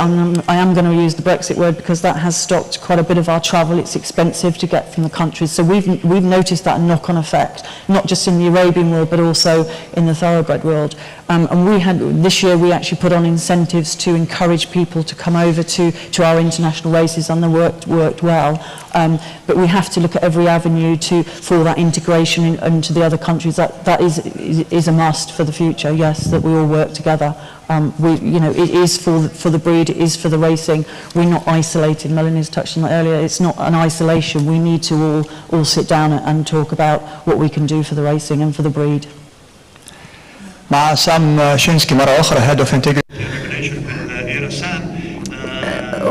I am going to use the Brexit word because that has stopped quite a bit of our travel. It's expensive to get from the countries. So we've noticed that knock-on effect, not just in the Arabian world, but also in the thoroughbred world. And this year we actually put on incentives to encourage people to come over to our international races, and they worked well. But we have to look at every avenue for that integration into the other countries. That is a must for the future. Yes, that we all work together. It is for the breed, it is for the racing. We're not isolated. Melanie's touched on that earlier. It's not an isolation. We need to all sit down and talk about what we can do for the racing and for the breed. مع سام شينسكي مرة أخرى head of integration.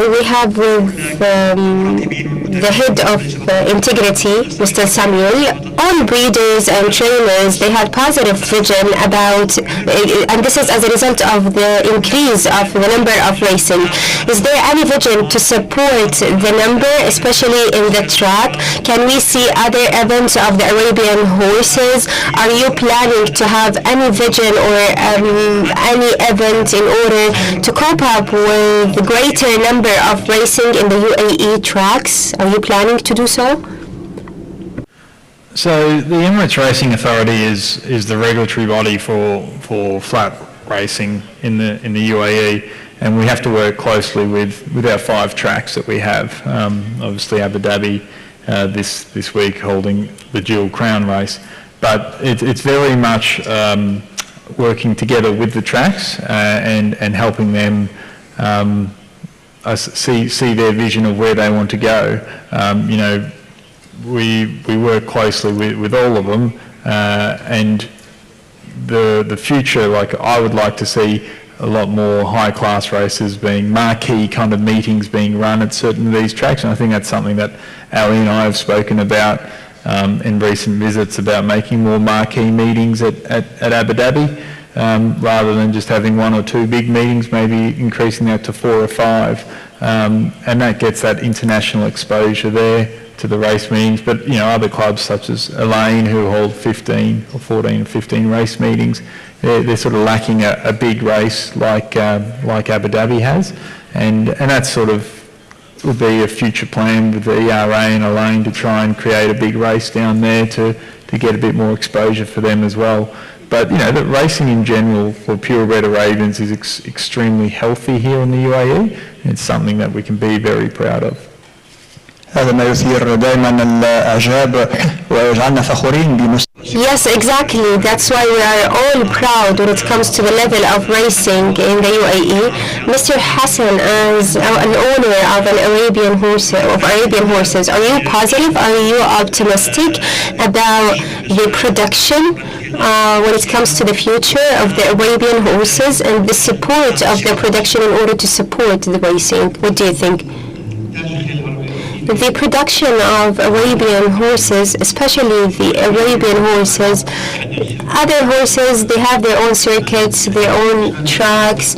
we have with the head of integrity, Mr. Samuel. All breeders and trainers, they had positive vision about, and this is as a result of the increase of the number of racing. Is there any vision to support the number, especially in the track? Can we see other events of the Arabian horses? Are you planning to have any vision or any event in order to cope up with the greater number of racing in the UAE tracks? Are you planning to do so? So the Emirates Racing Authority is the regulatory body for flat racing in the UAE, and we have to work closely with our 5 tracks that we have. Obviously Abu Dhabi this week holding the dual crown race, but it's very much working together with the tracks and helping them see their vision of where they want to go. We work closely with all of them, and the future, like I would like to see a lot more high class races being marquee kind of meetings being run at certain of these tracks, and I think that's something that Ali and I have spoken about in recent visits, about making more marquee meetings at Abu Dhabi, rather than just having 1 or 2 big meetings, maybe increasing that to 4 or 5, and that gets that international exposure there to the race meetings. But other clubs such as Elaine, who hold 15 or 14 or 15 race meetings, they're sort of lacking a big race like Abu Dhabi has, and that sort of would be a future plan with the ERA and Elaine to try and create a big race down there to get a bit more exposure for them as well. But the racing in general for purebred Arabians is extremely healthy here in the UAE. It's something that we can be very proud of. هذا ما يثير دائما الإعجاب ويجعلنا فخورين Yes, exactly. That's why we are all proud when it comes to the level of racing in the UAE. Mr. Hassan, as an owner of Arabian horses, are you positive? Are you optimistic about the production when it comes to the future of the Arabian horses and the support of the production in order to support the racing? What do you think? The production of Arabian horses, especially the Arabian horses, other horses, they have their own circuits, their own tracks.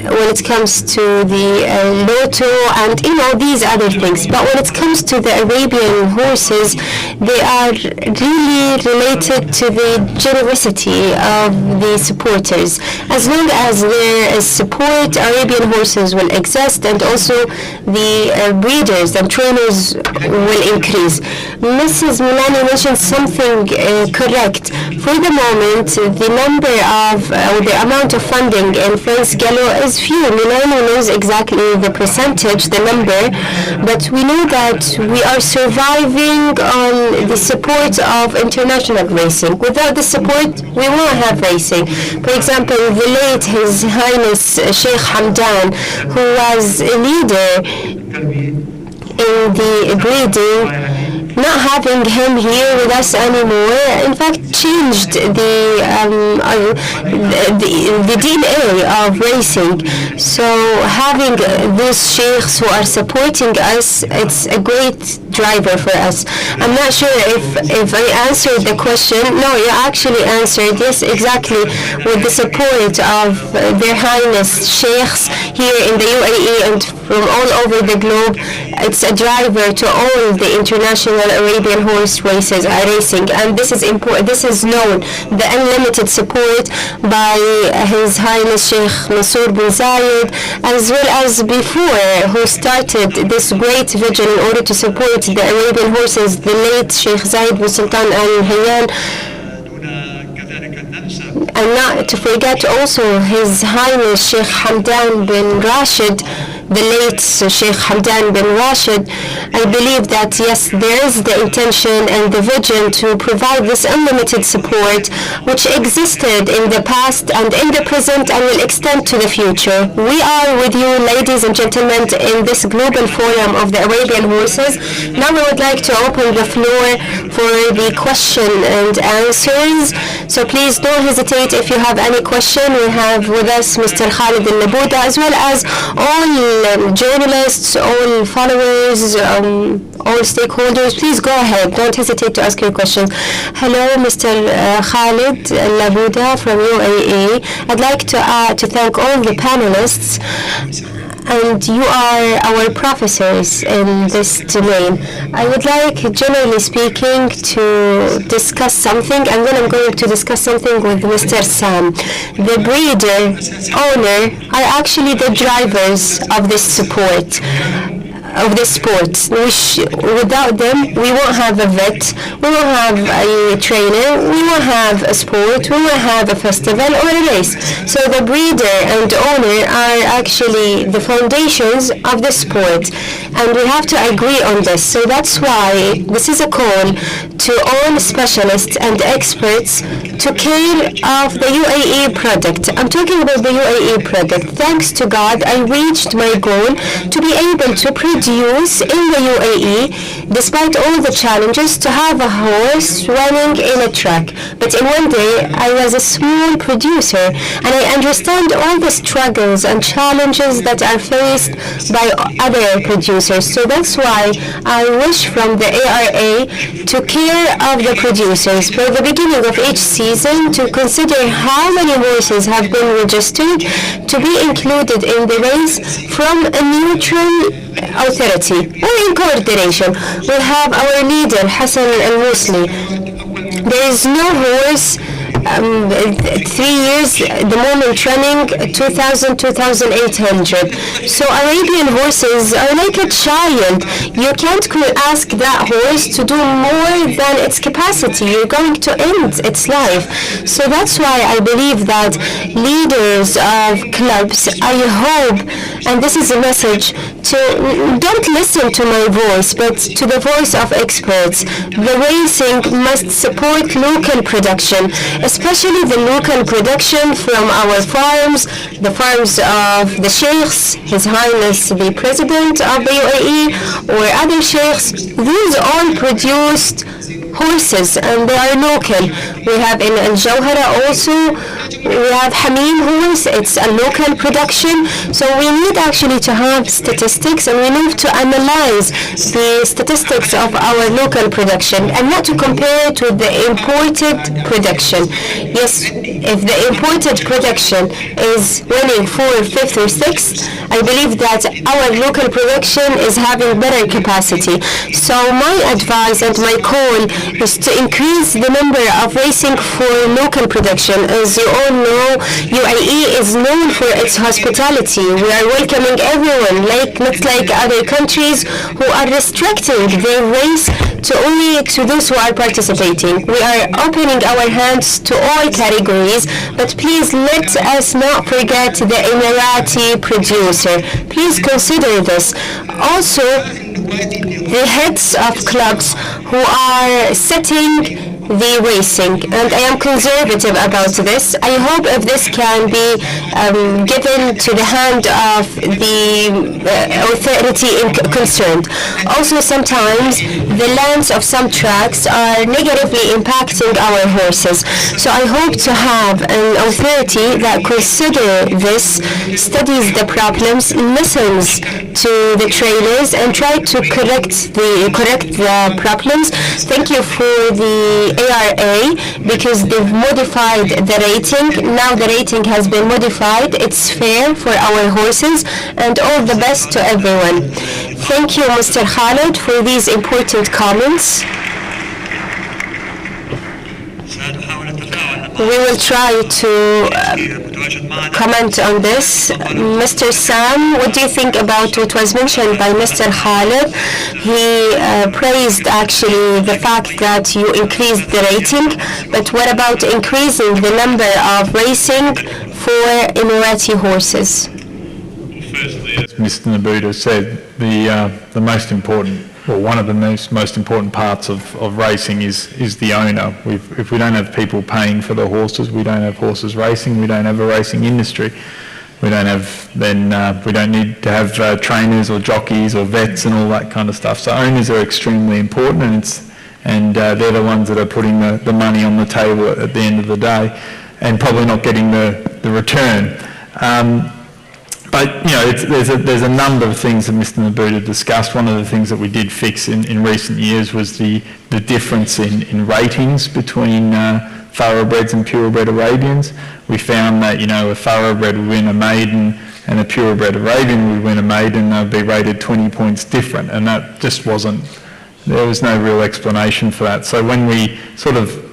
When it comes to the lotto and these other things, but when it comes to the Arabian horses, they are really related to the generosity of the supporters. As long as there is support, Arabian horses will exist, and also the breeders and trainers will increase. Mrs. Milani mentioned something correct. For the moment, the number of the amount of funding in France Gallo is few. Milani knows exactly the percentage, the number, but we know that we are surviving on the support of international racing. Without the support, we won't have racing. For example, the late His Highness Sheikh Hamdan, who was a leader in the breeding, not having him here with us anymore, in fact, changed the DNA of racing. So having those sheikhs who are supporting us, it's a great driver for us. I'm not sure if I answered the question. No, you actually answered. Yes, exactly. With the support of Their Highness sheikhs here in the UAE and from all over the globe, it's a driver to all the international Arabian horse races racing, and this is important. This is known, the unlimited support by His Highness Sheikh Mansoor bin Zayed, as well as before, who started this great vision in order to support the Arabian horses, the late Sheikh Zayed bin Sultan Al Hayyan. And not to forget also His Highness Sheikh Hamdan bin Rashid, the late Sheikh Hamdan bin Rashid. I believe that yes, there is the intention and the vision to provide this unlimited support which existed in the past and in the present and will extend to the future. We are with you, ladies and gentlemen, in this global forum of the Arabian horses. Now we would like to open the floor for the question and answers. So please don't hesitate if you have any question. We have with us Mr. Khalid Al-Nabuda, as well as all all journalists, all followers, all stakeholders, please go ahead. Don't hesitate to ask your questions. Hello, Mr. Khalid Labuda from UAE. I'd like to thank all the panelists, and you are our professors in this domain. I would like, generally speaking, to discuss something, and then I'm going to discuss something with Mr. Sam. The breeder, owner, are actually the drivers of this support. Of this sport, without them, we won't have a vet, we won't have a trainer, we won't have a sport, we won't have a festival or a race. So the breeder and owner are actually the foundations of the sport, and we have to agree on this. So that's why this is a call to all specialists and experts to care of the UAE product. I'm talking about the UAE product. Thanks to God, I reached my goal to be able to produce in the UAE, despite all the challenges, to have a horse running in a track. But in one day, I was a small producer, and I understand all the struggles and challenges that are faced by other producers. So that's why I wish from the ARA to care of the producers by the beginning of each season, to consider how many horses have been registered to be included in the race from a neutral authority or in coordination. We'll have our leader Hassan al-Musli. There is no horse 3 years, the moment running 2,000, 2,800. So Arabian horses are like a child. You can't ask that horse to do more than its capacity. You're going to end its life. So that's why I believe that leaders of clubs, I hope, and this is a message, to don't listen to my voice, but to the voice of experts. The racing must support local production, especially the local production from our farms, the farms of the Sheikhs, His Highness the President of the UAE, or other Sheikhs. These all produced horses, and they are local. We have in Al-Jawhara also, we have Hamim horse, it's a local production. So we need actually to have statistics, and we need to analyze the statistics of our local production and not to compare it with the imported production. Yes, if the imported production is winning 4th, 5th, or 6th, I believe that our local production is having better capacity. So my advice and my call is to increase the number of racing for local production. As you all know, UAE is known for its hospitality. We are welcoming everyone, not like other countries who are restricting their race to only to those who are participating. We are opening our hands to all categories, but please let us not forget the Emirati producer. Please consider this. Also, the heads of clubs who are setting the racing, and I am conservative about this. I hope if this can be given to the hand of the authority concerned. Also, sometimes the lands of some tracks are negatively impacting our horses. So I hope to have an authority that consider this, studies the problems, listens to the trainers, and try to correct the problems. Thank you for the ARA, because they've modified the rating. Now the rating has been modified. It's fair for our horses, and all the best to everyone. Thank you, Mr. Khalid, for these important comments. We will try to comment on this. Mr. Sam, what do you think about what was mentioned by Mr. Khalid? He praised actually the fact that you increased the rating, but what about increasing the number of racing for Emirati horses? Firstly, as Mr. Nabuda said, the most important, well, one of the most important parts of racing is the owner. If we don't have people paying for the horses, we don't have horses racing, we don't have a racing industry. We don't need to have trainers or jockeys or vets and all that kind of stuff. So owners are extremely important, and they're the ones that are putting the money on the table at the end of the day, and probably not getting the return. But, there's a number of things that Mr. Nabuda discussed. One of the things that we did fix in recent years was the difference in ratings between thoroughbreds and purebred Arabians. We found that, a thoroughbred would win a maiden and a purebred Arabian would win a maiden, and they'd be rated 20 points different, and that just there was no real explanation for that. So when we sort of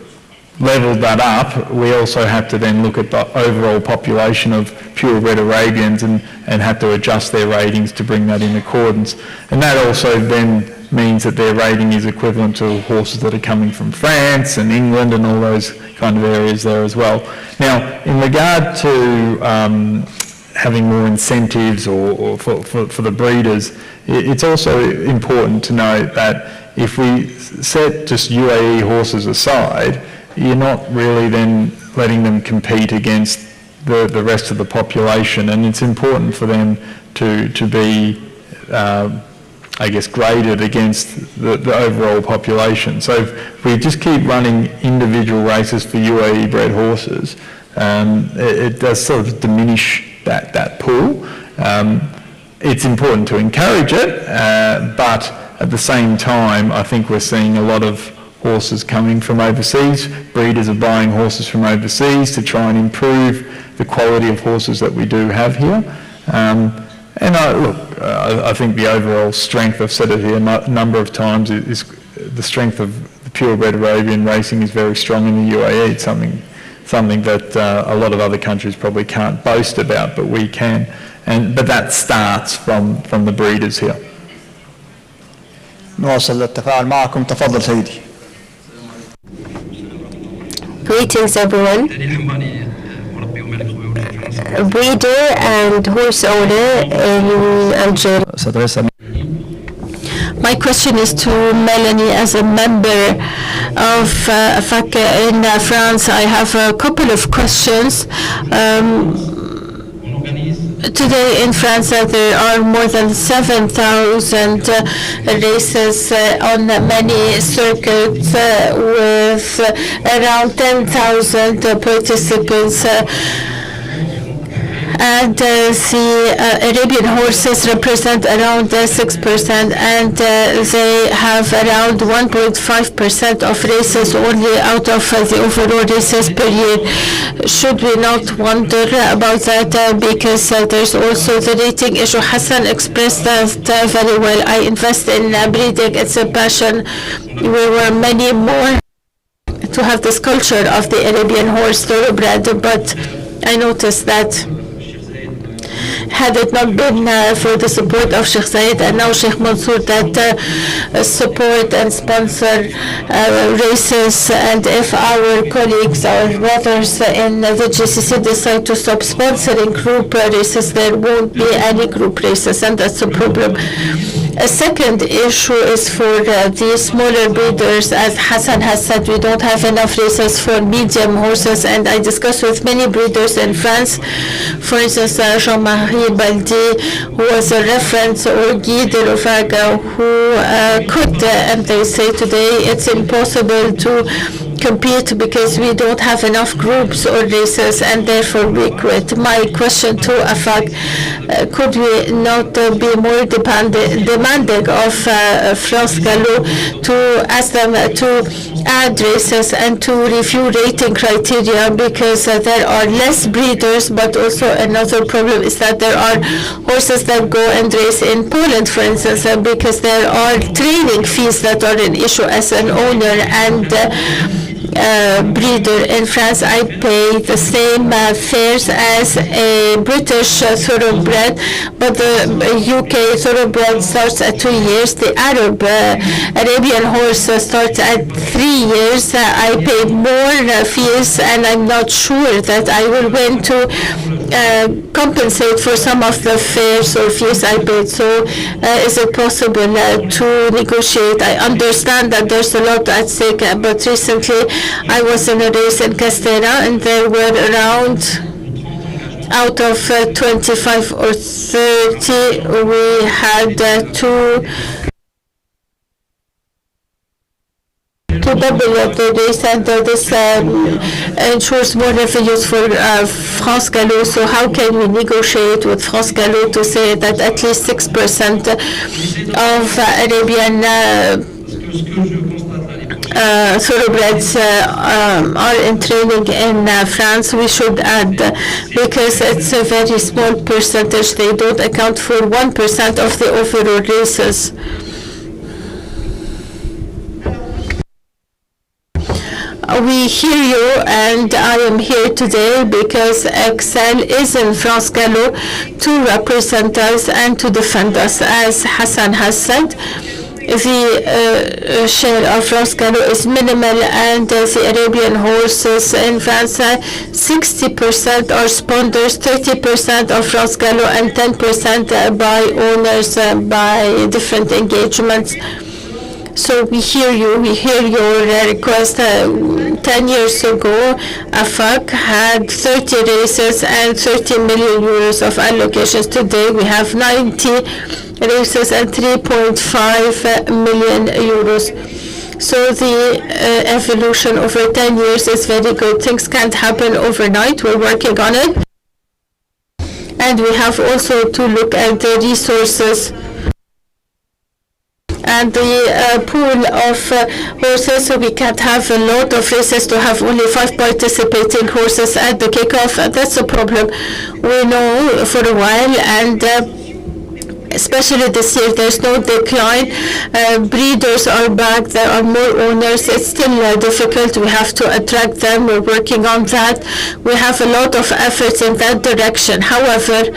levelled that up, we also had to then look at the overall population of purebred Arabians and had to adjust their ratings to bring that in accordance. And that also then means that their rating is equivalent to horses that are coming from France and England and all those kind of areas there as well. Now, in regard to having more incentives or for the breeders, it's also important to note that if we set just UAE horses aside, you're not really then letting them compete against the rest of the population, and it's important for them to be, graded against the overall population. So if we just keep running individual races for UAE bred horses, it does sort of diminish that pool. It's important to encourage it, but at the same time, I think we're seeing a lot of horses coming from overseas. Breeders are buying horses from overseas to try and improve the quality of horses that we do have here. I think the overall strength, I've said it here a number of times, is the strength of the purebred Arabian racing is very strong in the UAE. It's something that a lot of other countries probably can't boast about, but we can. But that starts from the breeders here. نواصل التفاعل معكم. تفضل سيدي. Greetings everyone. Breeder and horse owner in Algeria. My question is to Melanie as a member of FAC in France. I have a couple of questions. Today in France there are more than 7,000 races on many circuits with around 10,000 participants. And the Arabian horses represent around 6%, and they have around 1.5% of races only out of the overall races per year. Should we not wonder about that? Because there's also the rating issue. Hassan expressed that very well. I invest in breeding. It's a passion. We were many more to have this culture of the Arabian horse thoroughbred, but I noticed that had it not been for the support of Sheikh Zayed and now Sheikh Mansoor that support and sponsor races, and if our colleagues or brothers in the GCC decide to stop sponsoring group races, there won't be any group races, and that's a problem. A second issue is for the smaller breeders. As Hassan has said, we don't have enough races for medium horses, and I discussed with many breeders in France. For instance, Jean-Marie Baldi, who was a reference, or Guy de Lovaga, who could, and they say today it's impossible to compete because we don't have enough groups or races, and therefore we quit. My question to AFAC, could we not be more demanding of France Gallo to ask them to add races and to review rating criteria, because there are less breeders, but also another problem is that there are horses that go and race in Poland, for instance, because there are training fees that are an issue as an owner and breeder. In France, I pay the same fares as a British thoroughbred, but the UK thoroughbred starts at 2 years. The Arabian horse starts at 3 years. I pay more fees, and I'm not sure that I will win to compensate for some of the fares or fees I paid. So is it possible to negotiate? I understand that there's a lot at stake, but recently I was in a race in Castella, and there were around, out of 25 or 30, we had two to double the race, and this ensures more revenues for France Gallo. So how can we negotiate with France Gallo to say that at least 6% of Arabian thoroughbreds are in training in France? We should add, because it's a very small percentage. They don't account for 1% of the overall races. We hear you, and I am here today because Excel is in France Gallo to represent us and to defend us. As Hassan has said, the share of France Gallo is minimal, and the Arabian horses in France, 60% are sponsors, 30% of France Gallo, and 10% by owners by different engagements. So we hear you, we hear your request. 10 years ago, AFAC had 30 races and 30 million euros of allocations. Today we have 90 races and 3.5 million euros. So the evolution over 10 years is very good. Things can't happen overnight. We're working on it. And we have also to look at the resources and the pool of horses, so we can't have a lot of races to have only 5 participating horses at the kickoff. That's a problem we know for a while, and especially this year there's no decline. Breeders are back, there are more owners. It's still difficult. We have to attract them. We're working on that. We have a lot of efforts in that direction. However,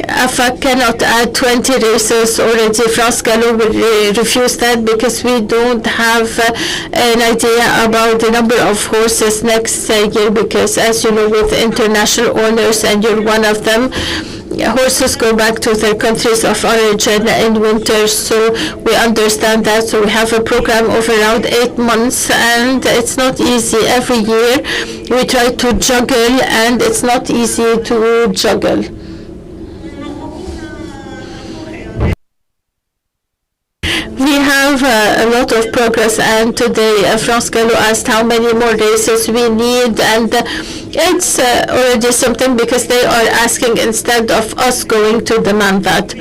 AFAC cannot add 20 races already. France Gallo will refuse that because we don't have an idea about the number of horses next year, because as you know, with international owners, and you're one of them, horses go back to their countries of origin in winter, so we understand that. So we have a program of around 8 months, and it's not easy. Every year we try to juggle, and it's not easy to juggle. We have a lot of progress, and today France Gallo asked how many more races we need, and it's already something, because they are asking instead of us going to demand that.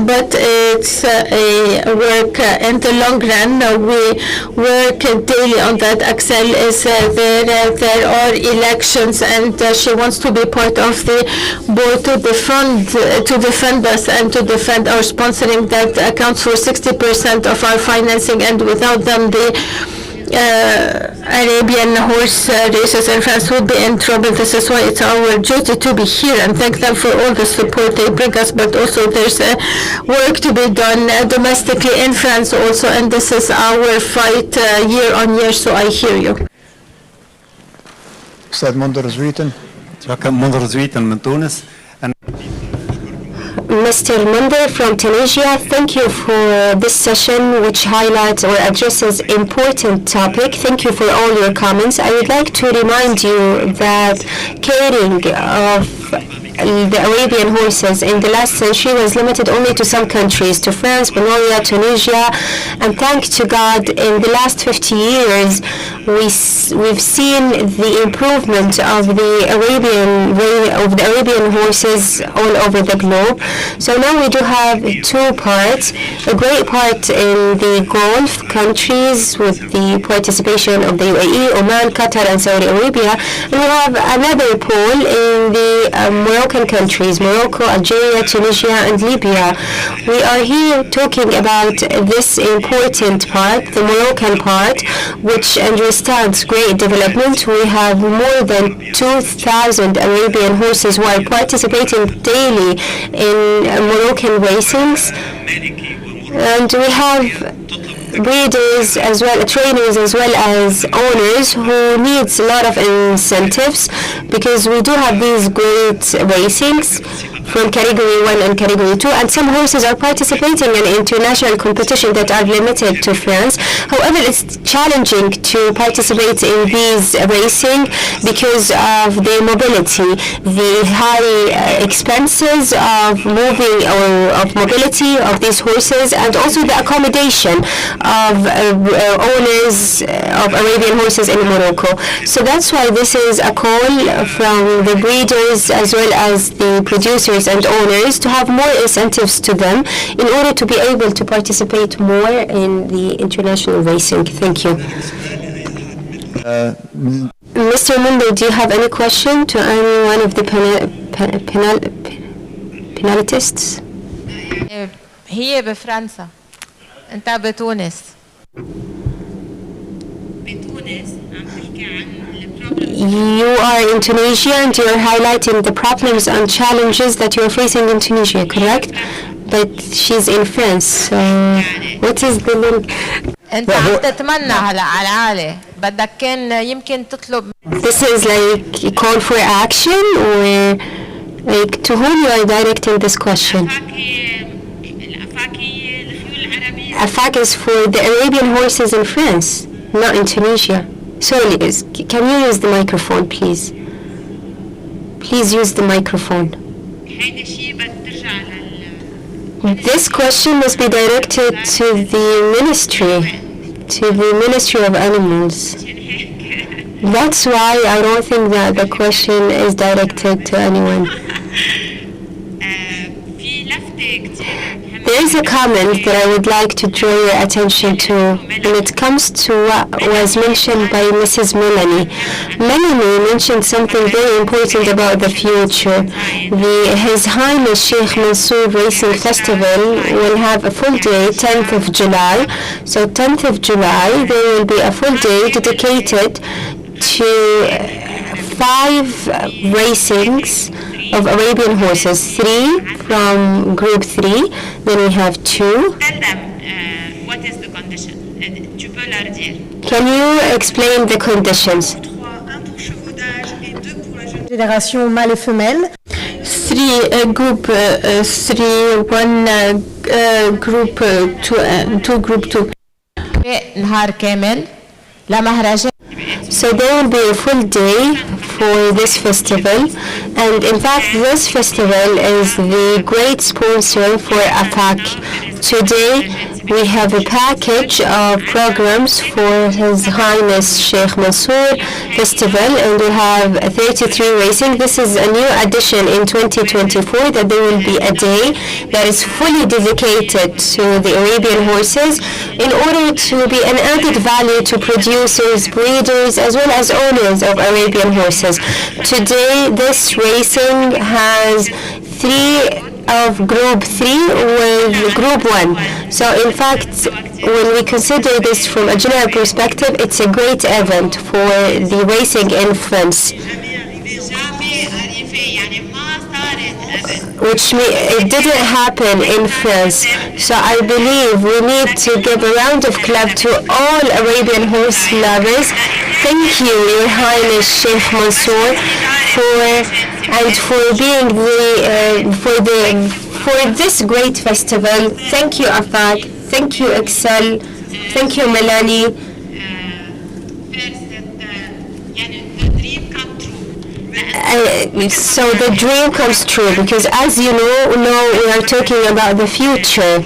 But it's a work in the long run. We work daily on that. Axel is there. There are elections, and she wants to be part of the board to defend us and to defend our sponsoring. That accounts for 60% of our financing, and without them, the Arabian horse races in France would be in trouble. This is why it's our duty to be here and thank them for all the support they bring us, but also there's work to be done domestically in France also, and this is our fight year on year. So I hear you. Ustad Mansoor Zweten. Mansoor Zweten من تونس. Mr. Mansoor from Tunisia, thank you for this session, which highlights or addresses important topic. Thank you for all your comments. I would like to remind you that caring of the Arabian horses in the last century was limited only to some countries, to France, Mongolia, Tunisia, and thanks to God, in the last 50 years, we've seen the improvement of the Arabian horses all over the globe. So now we do have two parts, a great part in the Gulf countries with the participation of the UAE, Oman, Qatar, and Saudi Arabia, and we have another pole in the Moroccan countries, Morocco, Algeria, Tunisia, and Libya. We are here talking about this important part, the Moroccan part, which understands great development. We have more than 2,000 Arabian horses who are participating daily in Moroccan racings, and we have breeders as well, trainers as well as owners who needs a lot of incentives, because we do have these great racings. from category 1 and category 2, and some horses are participating in international competition that are limited to France. However, it's challenging to participate in these racing because of the mobility, the high expenses of moving or of mobility of these horses, and also the accommodation of owners of Arabian horses in Morocco. So that's why this is a call from the breeders as well as the producers and owners to have more incentives to them in order to be able to participate more in the international racing. Thank you. Mr. Mundo, do you have any question to any one of the penaltists? هي بفرنسا انت بتونس. You are in Tunisia and you are highlighting the problems and challenges that you are facing in Tunisia, correct? But she's in France, so what is the link? انت عم تتمنى هلا على العالي بدك كان يمكن تطلب. This is like a call for action, or like to whom you are directing this question? AFAC is for the Arabian horses in France, not in Tunisia. Sorry, can you use the microphone, please? Please use the microphone. This question must be directed to the Ministry of Animals. That's why I don't think that the question is directed to anyone. There is a comment that I would like to draw your attention to when it comes to what was mentioned by Mrs. Melanie. Melanie mentioned something very important about the future. His Highness Sheikh Mansoor Racing Festival will have a full day, 10th of July. So 10th of July, there will be a full day dedicated to 5 racings of Arabian horses, 3 from group 3, then we have 2. Tell them what is the condition. Tu peux leur dire. Can you explain the conditions? 3, 1 pour chevaux d'âge et 2 pour la jeune génération mâle et femelle. 3 group 3, 1 group 2 group 2. نهار كامل لمهرجان. So there will be a full day for this festival, and in fact this festival is the great sponsor for AFAC. Today we have a package of programs for His Highness Sheikh Mansoor Festival, and we have 33 racing. This is a new addition in 2024, that there will be a day that is fully dedicated to the Arabian horses in order to be an added value to producers, breeders, as well as owners of Arabian horses. Today this racing has 3 of group 3 with group 1. So in fact, when we consider this from a general perspective, it's a great event for the racing in France. Which means it didn't happen in France. So I believe we need to give a round of clap to all Arabian horse lovers. Thank you, Your Highness Sheikh Mansoor, for being for this great festival. Thank you, AFAC. Thank you, Excel. Thank you, Melanie. So the dream comes true, because as you know we are talking about the future.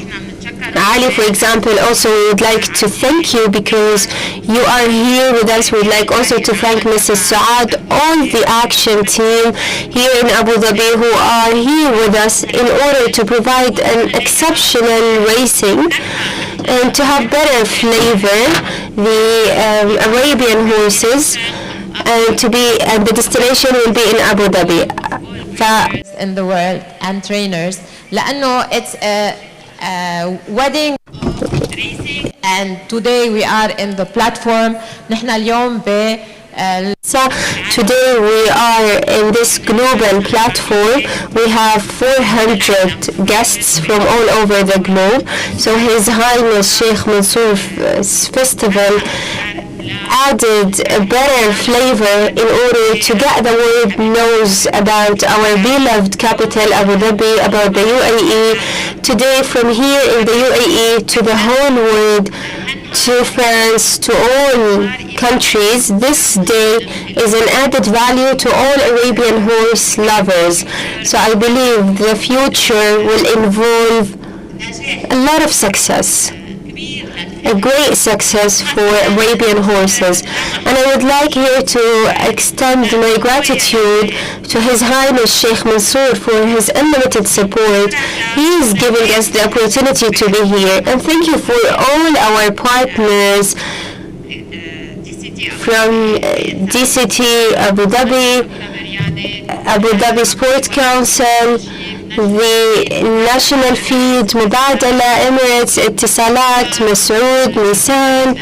Ali, for example, also we would like to thank you because you are here with us. We'd like also to thank Mrs. Saad, all the action team here in Abu Dhabi who are here with us in order to provide an exceptional racing and to have better flavor, the Arabian horses, and the destination will be in Abu Dhabi. In the world and trainers, لأنه it's a wedding and today we are in the platform. نحن اليوم So today we are in this global platform. We have 400 guests from all over the globe. So His Highness Sheikh Mansoor's festival added a better flavor in order to get the world knows about our beloved capital Abu Dhabi, about the UAE. Today, from here in the UAE to the whole world, to France, to all countries, this day is an added value to all Arabian horse lovers. So I believe the future will involve a lot of success, a great success for Arabian horses. And I would like here to extend my gratitude to His Highness Sheikh Mansoor for his unlimited support. He is giving us the opportunity to be here. And thank you for all our partners from DCT, Abu Dhabi Sport Council, the National Feed, Mubadala, Emirates, Etisalat, Masood, Nissan,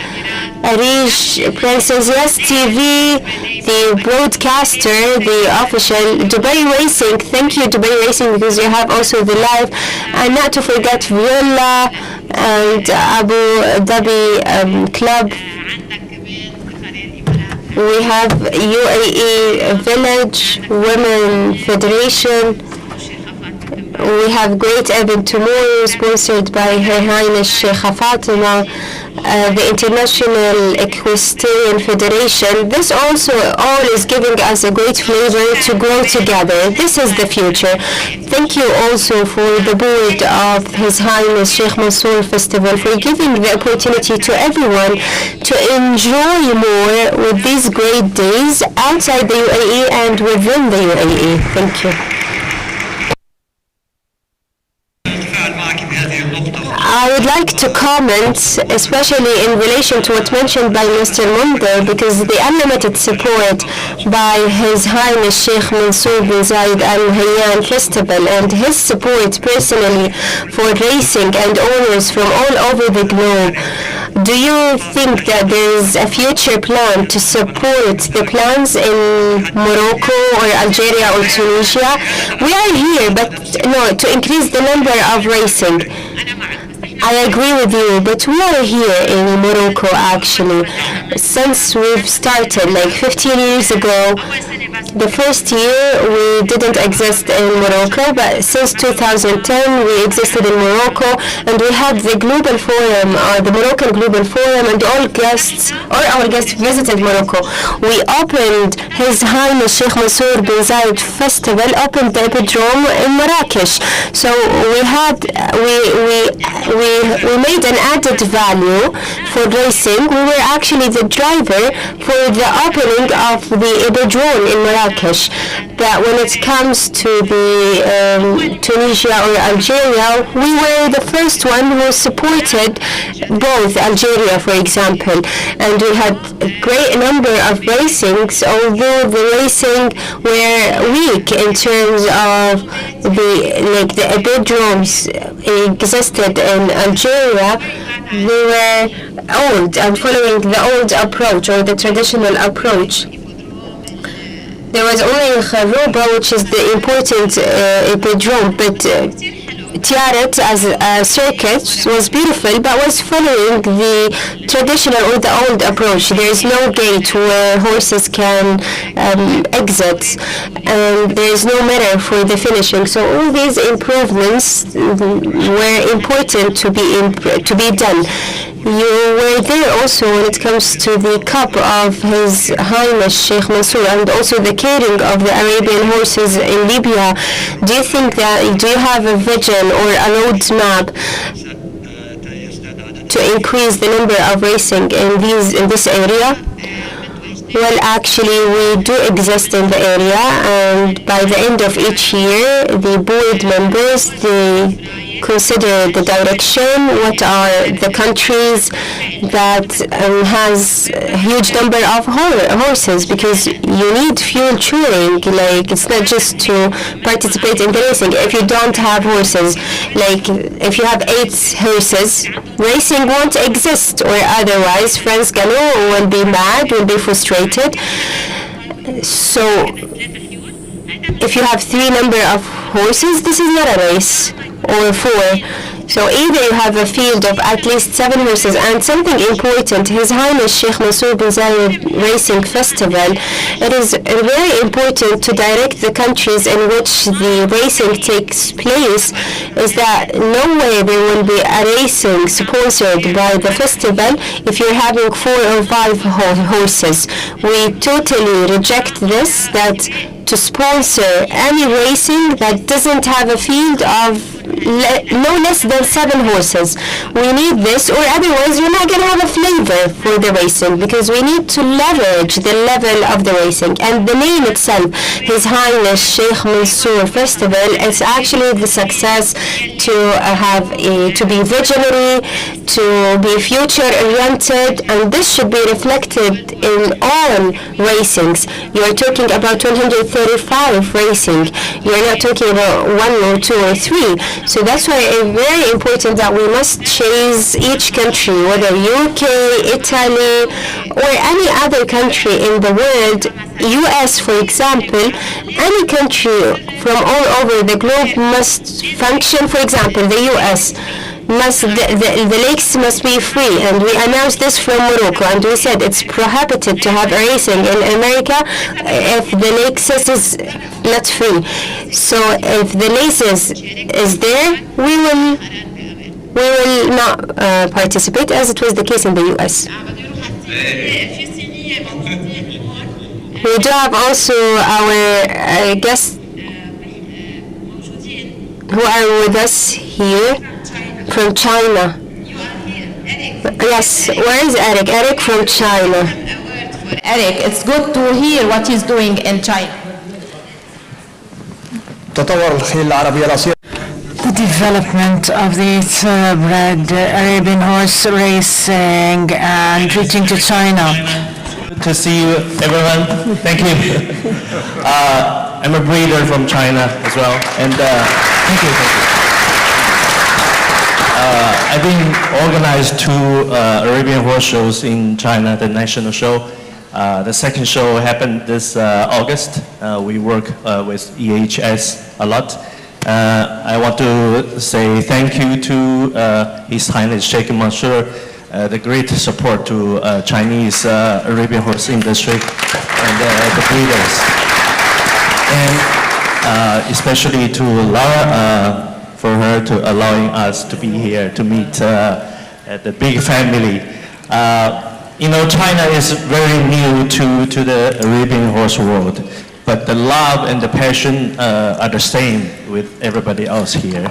Arish, Princess Yes TV, the broadcaster, the official, Dubai Racing. Thank you, Dubai Racing, because you have also the live. And not to forget Villa and Abu Dhabi Club. We have UAE Village, Women Federation. We have great event tomorrow sponsored by Her Highness Sheikh Fatima, the International Equestrian Federation. This also all is giving us a great flavor to grow together. This is the future. Thank you also for the board of His Highness Sheikh Mansoor Festival for giving the opportunity to everyone to enjoy more with these great days outside the UAE and within the UAE. Thank you. I would like to comment, especially in relation to what mentioned by Mr. Munder, because the unlimited support by His Highness Sheikh Mansoor bin Zayed Al Nahyan Festival and his support personally for racing and owners from all over the globe. Do you think that there is a future plan to support the plans in Morocco or Algeria or Tunisia? We are here, but no, to increase the number of racing. I agree with you, but we are here in Morocco actually. Since we've started like 15 years ago, the first year we didn't exist in Morocco, but since 2010 we existed in Morocco, and we had the Global Forum, the Moroccan Global Forum, and all our guests visited Morocco. We opened His Highness Sheikh Mansoor bin Zayed Festival, opened the Hippodrome in Marrakesh. So we made an added value for racing. We were actually the driver for the opening of the Hippodrome in Marrakesh. But when it comes to the Tunisia or Algeria, we were the first one who supported both Algeria, for example. And we had a great number of racings, although the racing were weak in terms of the Hippodromes existed in Algeria. They were old and following the old approach or the traditional approach. There was only Kharouba, which is the important hippodrome, but Tiaret as a circuit was beautiful, but was following the traditional or the old approach. There is no gate where horses can exit, and there is no mirror for the finishing. So all these improvements were important to be done. You were there also when it comes to the cup of His Highness Sheikh Mansoor and also the caring of the Arabian horses in Libya. Do you think that, do you have a vision or a roadmap to increase the number of racing in this area? Well, actually, we do exist in the area, and by the end of each year, the board members, they consider the direction, what are the countries that has a huge number of horses, because you need fuel touring. Like, it's not just to participate in the racing. If you don't have horses, like if you have 8 horses, racing won't exist, or otherwise France Gallo will be mad, will be frustrated. So if you have 3 number of horses, this is not a race, or 4. So either you have a field of at least 7 horses, and something important, His Highness Sheikh Mansoor bin Zayed Racing Festival, it is very important to direct the countries in which the racing takes place, is that no way there will be a racing sponsored by the festival if you're having 4 or 5 horses. We totally reject this, that to sponsor any racing that doesn't have a field of no less than 7 horses. We need this, or otherwise you're not going to have a flavor for the racing, because we need to leverage the level of the racing. And the name itself, His Highness Sheikh Mansoor Festival, is actually the success to to be visionary, to be future-oriented, and this should be reflected in all racings. You're talking about 135 racing. You're not talking about 1 or 2 or 3. So that's why it's very important that we must chase each country, whether UK, Italy, or any other country in the world, US for example, any country from all over the globe must function. For example, the US the lakes must be free, and we announced this from Morocco, and we said it's prohibited to have racing in America if the lake is not free. So if the lake is there, we will not participate, as it was the case in the US. We do have also our guests who are with us here from China. Yes, where is Eric? Eric from China. Eric, it's good to hear what he's doing in China. The development of the thoroughbred Arabian horse racing and reaching to China. Good to see you, everyone. Thank you. I'm a breeder from China as well, and thank you. I've been organized 2 Arabian horse shows in China, the national show. The second show happened this August. We work with EHS a lot. I want to say thank you to His Highness Sheikh Mansoor, the great support to Chinese Arabian horse industry and the breeders. And especially to Laura, for her to allowing us to be here to meet the big family. You know, China is very new to the Arabian horse world, but the love and the passion are the same with everybody else here.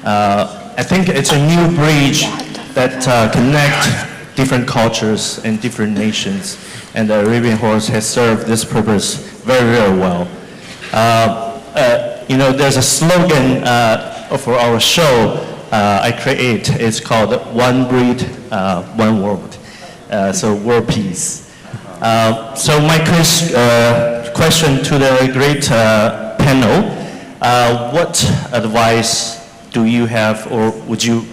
I think it's a new bridge that connect different cultures and different nations, and the Arabian horse has served this purpose very, very well. You know, there's a slogan for our show I create. It's called One Breed, One World. So world peace. So my question to the great panel, what advice do you have or would you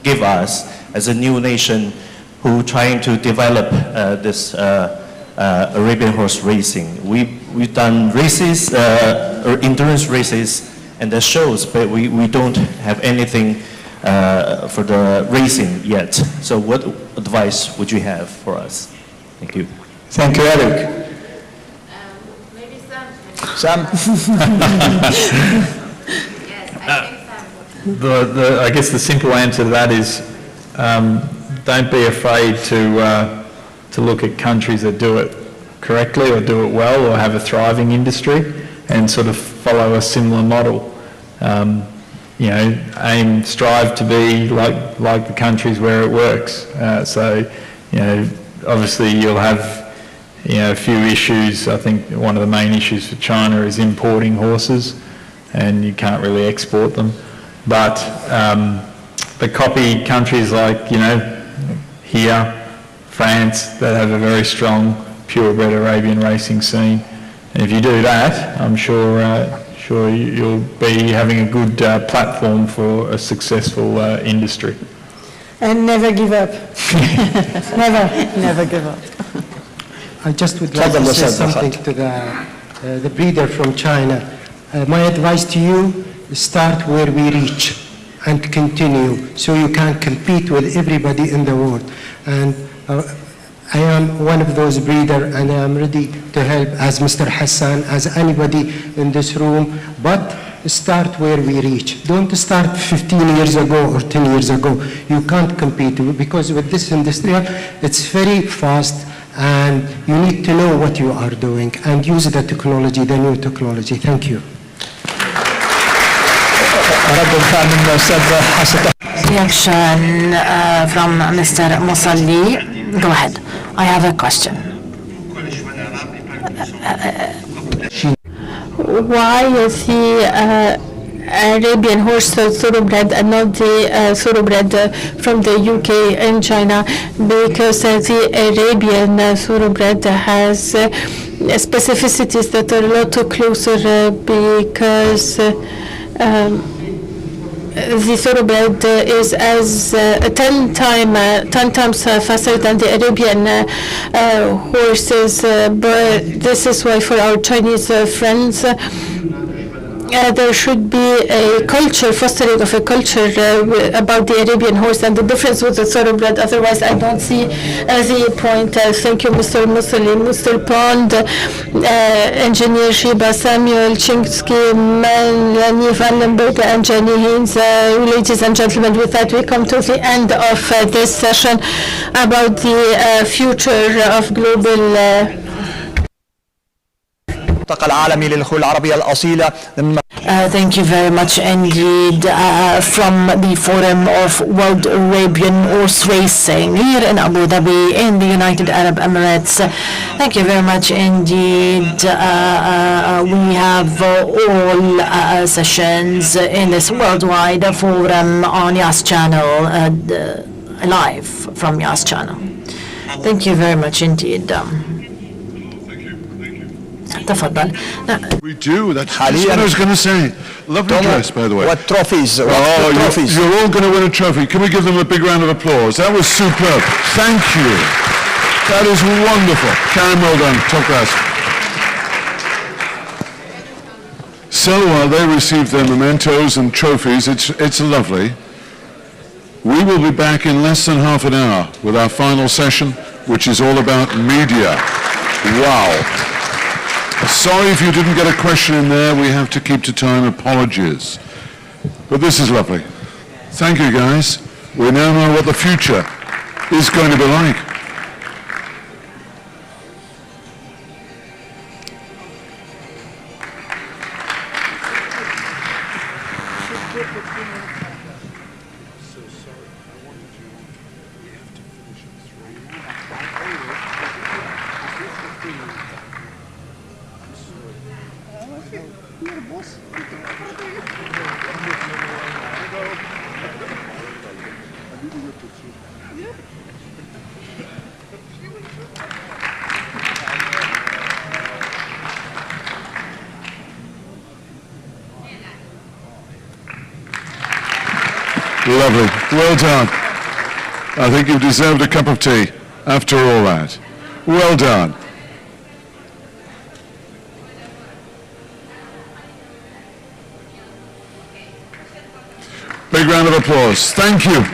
give us as a new nation who trying to develop this Arabian horse racing? We've done races, or endurance races and the shows, but we don't have anything for the racing yet. So what advice would you have for us? Thank you. Thank you, Eric. Maybe Sam? Yes, I think Sam. I guess the simple answer to that is don't be afraid to look at countries that do it correctly or do it well or have a thriving industry and sort of follow a similar model. You know, strive to be like the countries where it works. So, you know, obviously you'll have, you know, a few issues. I think one of the main issues for China is importing horses, and you can't really export them. But the copy countries like, you know, here, France, that have a very strong purebred Arabian racing scene. And if you do that, I'm sure you'll be having a good platform for a successful industry. And never give up. never give up. I just would like to say something to the breeder from China. My advice to you is start where we reach. and continue, so you can compete with everybody in the world. And I am one of those breeders, and I am ready to help as Mr. Hassan, as anybody in this room, but start where we reach. Don't start 15 years ago or 10 years ago. You can't compete, because with this industry, it's very fast, and you need to know what you are doing and use the technology, the new technology. Thank you. Reaction from Mr. Musalli. Go ahead. I have a question. Why is the Arabian horse thoroughbred and not the thoroughbred from the UK and China? Because the Arabian thoroughbred has specificities that are a lot closer, because the thoroughbred is as 10 times faster than the Arabian horses, but this is why for our Chinese friends there should be a culture, fostering of a culture about the Arabian horse and the difference with the thoroughbred. Otherwise, I don't see the point. Thank you, Mr. Muslim, Mr. Pond, Engineer Shiba, Samuel, Chinsky, Melanie Vandenberg, and Jenny Haynes. Ladies and gentlemen, with that, we come to the end of this session about the future of global العالمي للخيول العربية الأصيلة. Thank you very much indeed from the Forum of World Arabian Horse Racing here in Abu Dhabi in the United Arab Emirates. Thank you very much indeed. We have all sessions in this worldwide forum on Yas channel, live from Yas channel. Thank you very much indeed. تفضل. We do. That's what I was going to say. Lovely dress, by the way. What trophies? You're all going to win a trophy. Can we give them a big round of applause? That was superb. Thank you. That is wonderful. Karen, well done. Top class. So while they receive their mementos and trophies, it's lovely. We will be back in less than half an hour with our final session, which is all about media. Wow. Sorry if you didn't get a question in there. We have to keep to time. Apologies. But this is lovely. Thank you, guys. We now know what the future is going to be like. Lovely. Well done. I think you deserved a cup of tea after all that. Well done. Big round of applause. Thank you.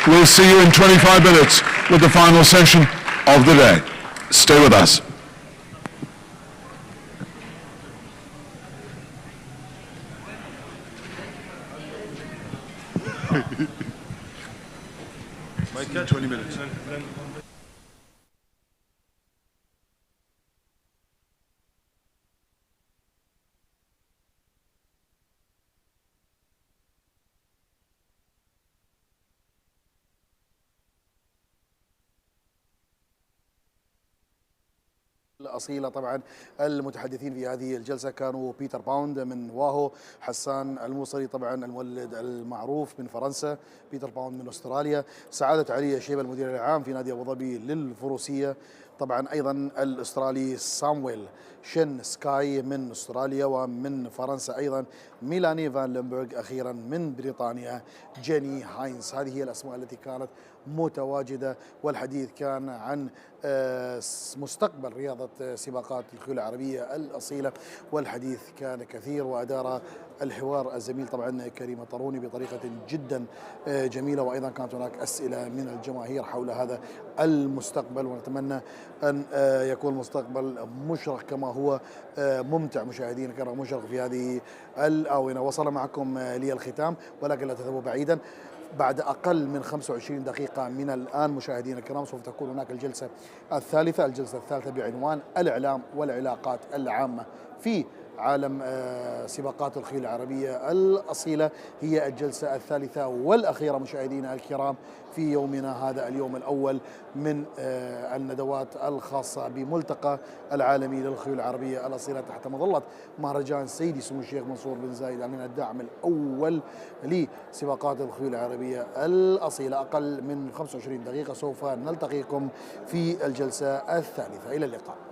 We'll see you in 25 minutes with the final session of the day. Stay with us. Mike, 20 minutes. الأصيلة طبعا المتحدثين في هذه الجلسة كانوا بيتر باوند من واهو، حسان الموصلي طبعا المولد المعروف من فرنسا، بيتر باوند من أستراليا، سعادة علي شيبة المدير العام في نادي أبو ظبي للفروسية، طبعا أيضا الأسترالي سامويل شين سكاي من أستراليا، ومن فرنسا أيضا ميلاني فان ليمبرغ، أخيرا من بريطانيا جيني هاينز. هذه هي الأسماء التي كانت متواجدة، والحديث كان عن مستقبل رياضة سباقات الخيول العربية الأصيلة، والحديث كان كثير، وأدار الحوار الزميل طبعا كريم طروني بطريقة جدا جميلة، وأيضا كانت هناك أسئلة من الجماهير حول هذا المستقبل، ونتمنى أن يكون مستقبل مشرق كما هو ممتع. مشاهدينا الكرام، مشرق في هذه الآونة. وصل معكم لي الختام، ولكن لا تذهبوا بعيدا. بعد أقل من 25 دقيقة من الآن مشاهدينا الكرام سوف تكون هناك الجلسة الثالثة بعنوان الإعلام والعلاقات العامة في عالم سباقات الخيول العربية الأصيلة. هي الجلسة الثالثة والأخيرة مشاهدينا الكرام في يومنا هذا، اليوم الأول من الندوات الخاصة بملتقى العالمي للخيول العربية الأصيلة تحت مظلة مهرجان سيدي سمو الشيخ منصور بن زايد من الداعم الأول لسباقات الخيول العربية الأصيلة. أقل من 25 دقيقة سوف نلتقيكم في الجلسة الثالثة. إلى اللقاء.